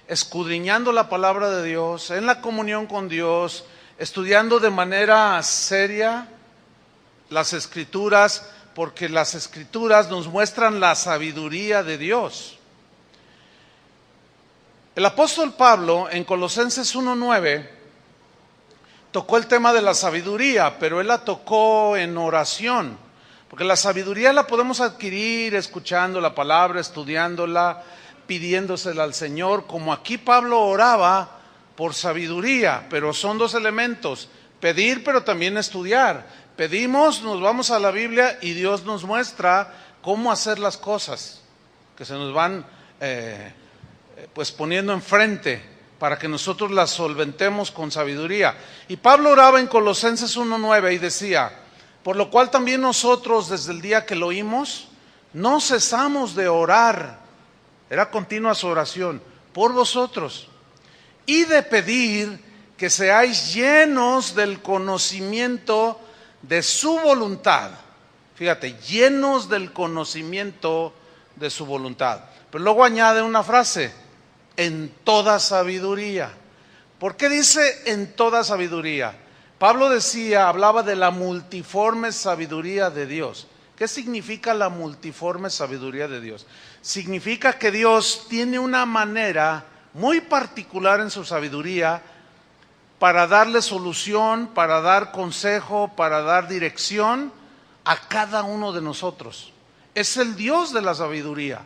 S1: escudriñando la palabra de Dios, en la comunión con Dios, estudiando de manera seria las Escrituras, porque las Escrituras nos muestran la sabiduría de Dios. El apóstol Pablo en Colosenses 1:9 tocó el tema de la sabiduría, pero él la tocó en oración, porque la sabiduría la podemos adquirir escuchando la palabra, estudiándola, pidiéndosela al Señor, como aquí Pablo oraba por sabiduría, pero son dos elementos: pedir, pero también estudiar. Pedimos, nos vamos a la Biblia y Dios nos muestra cómo hacer las cosas que se nos van pues poniendo enfrente. para que nosotros las solventemos con sabiduría. Y Pablo oraba en Colosenses 1:9 y decía, por lo cual también nosotros desde el día que lo oímos, no cesamos de orar, era continua su oración, por vosotros, y de pedir que seáis llenos del conocimiento de su voluntad. Fíjate, llenos del conocimiento de su voluntad. Pero luego añade una frase, en toda sabiduría. ¿Por qué dice en toda sabiduría? Pablo hablaba de la multiforme sabiduría de Dios. ¿Qué significa la multiforme sabiduría de Dios? Significa que Dios tiene una manera muy particular en su sabiduría para darle solución, para dar consejo, para dar dirección a cada uno de nosotros. Es el Dios de la sabiduría,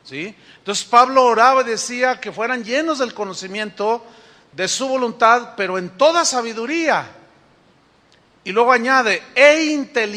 S1: ¿sí? Entonces Pablo oraba y decía que fueran llenos del conocimiento de su voluntad, pero en toda sabiduría. Y luego añade, e inteligencia.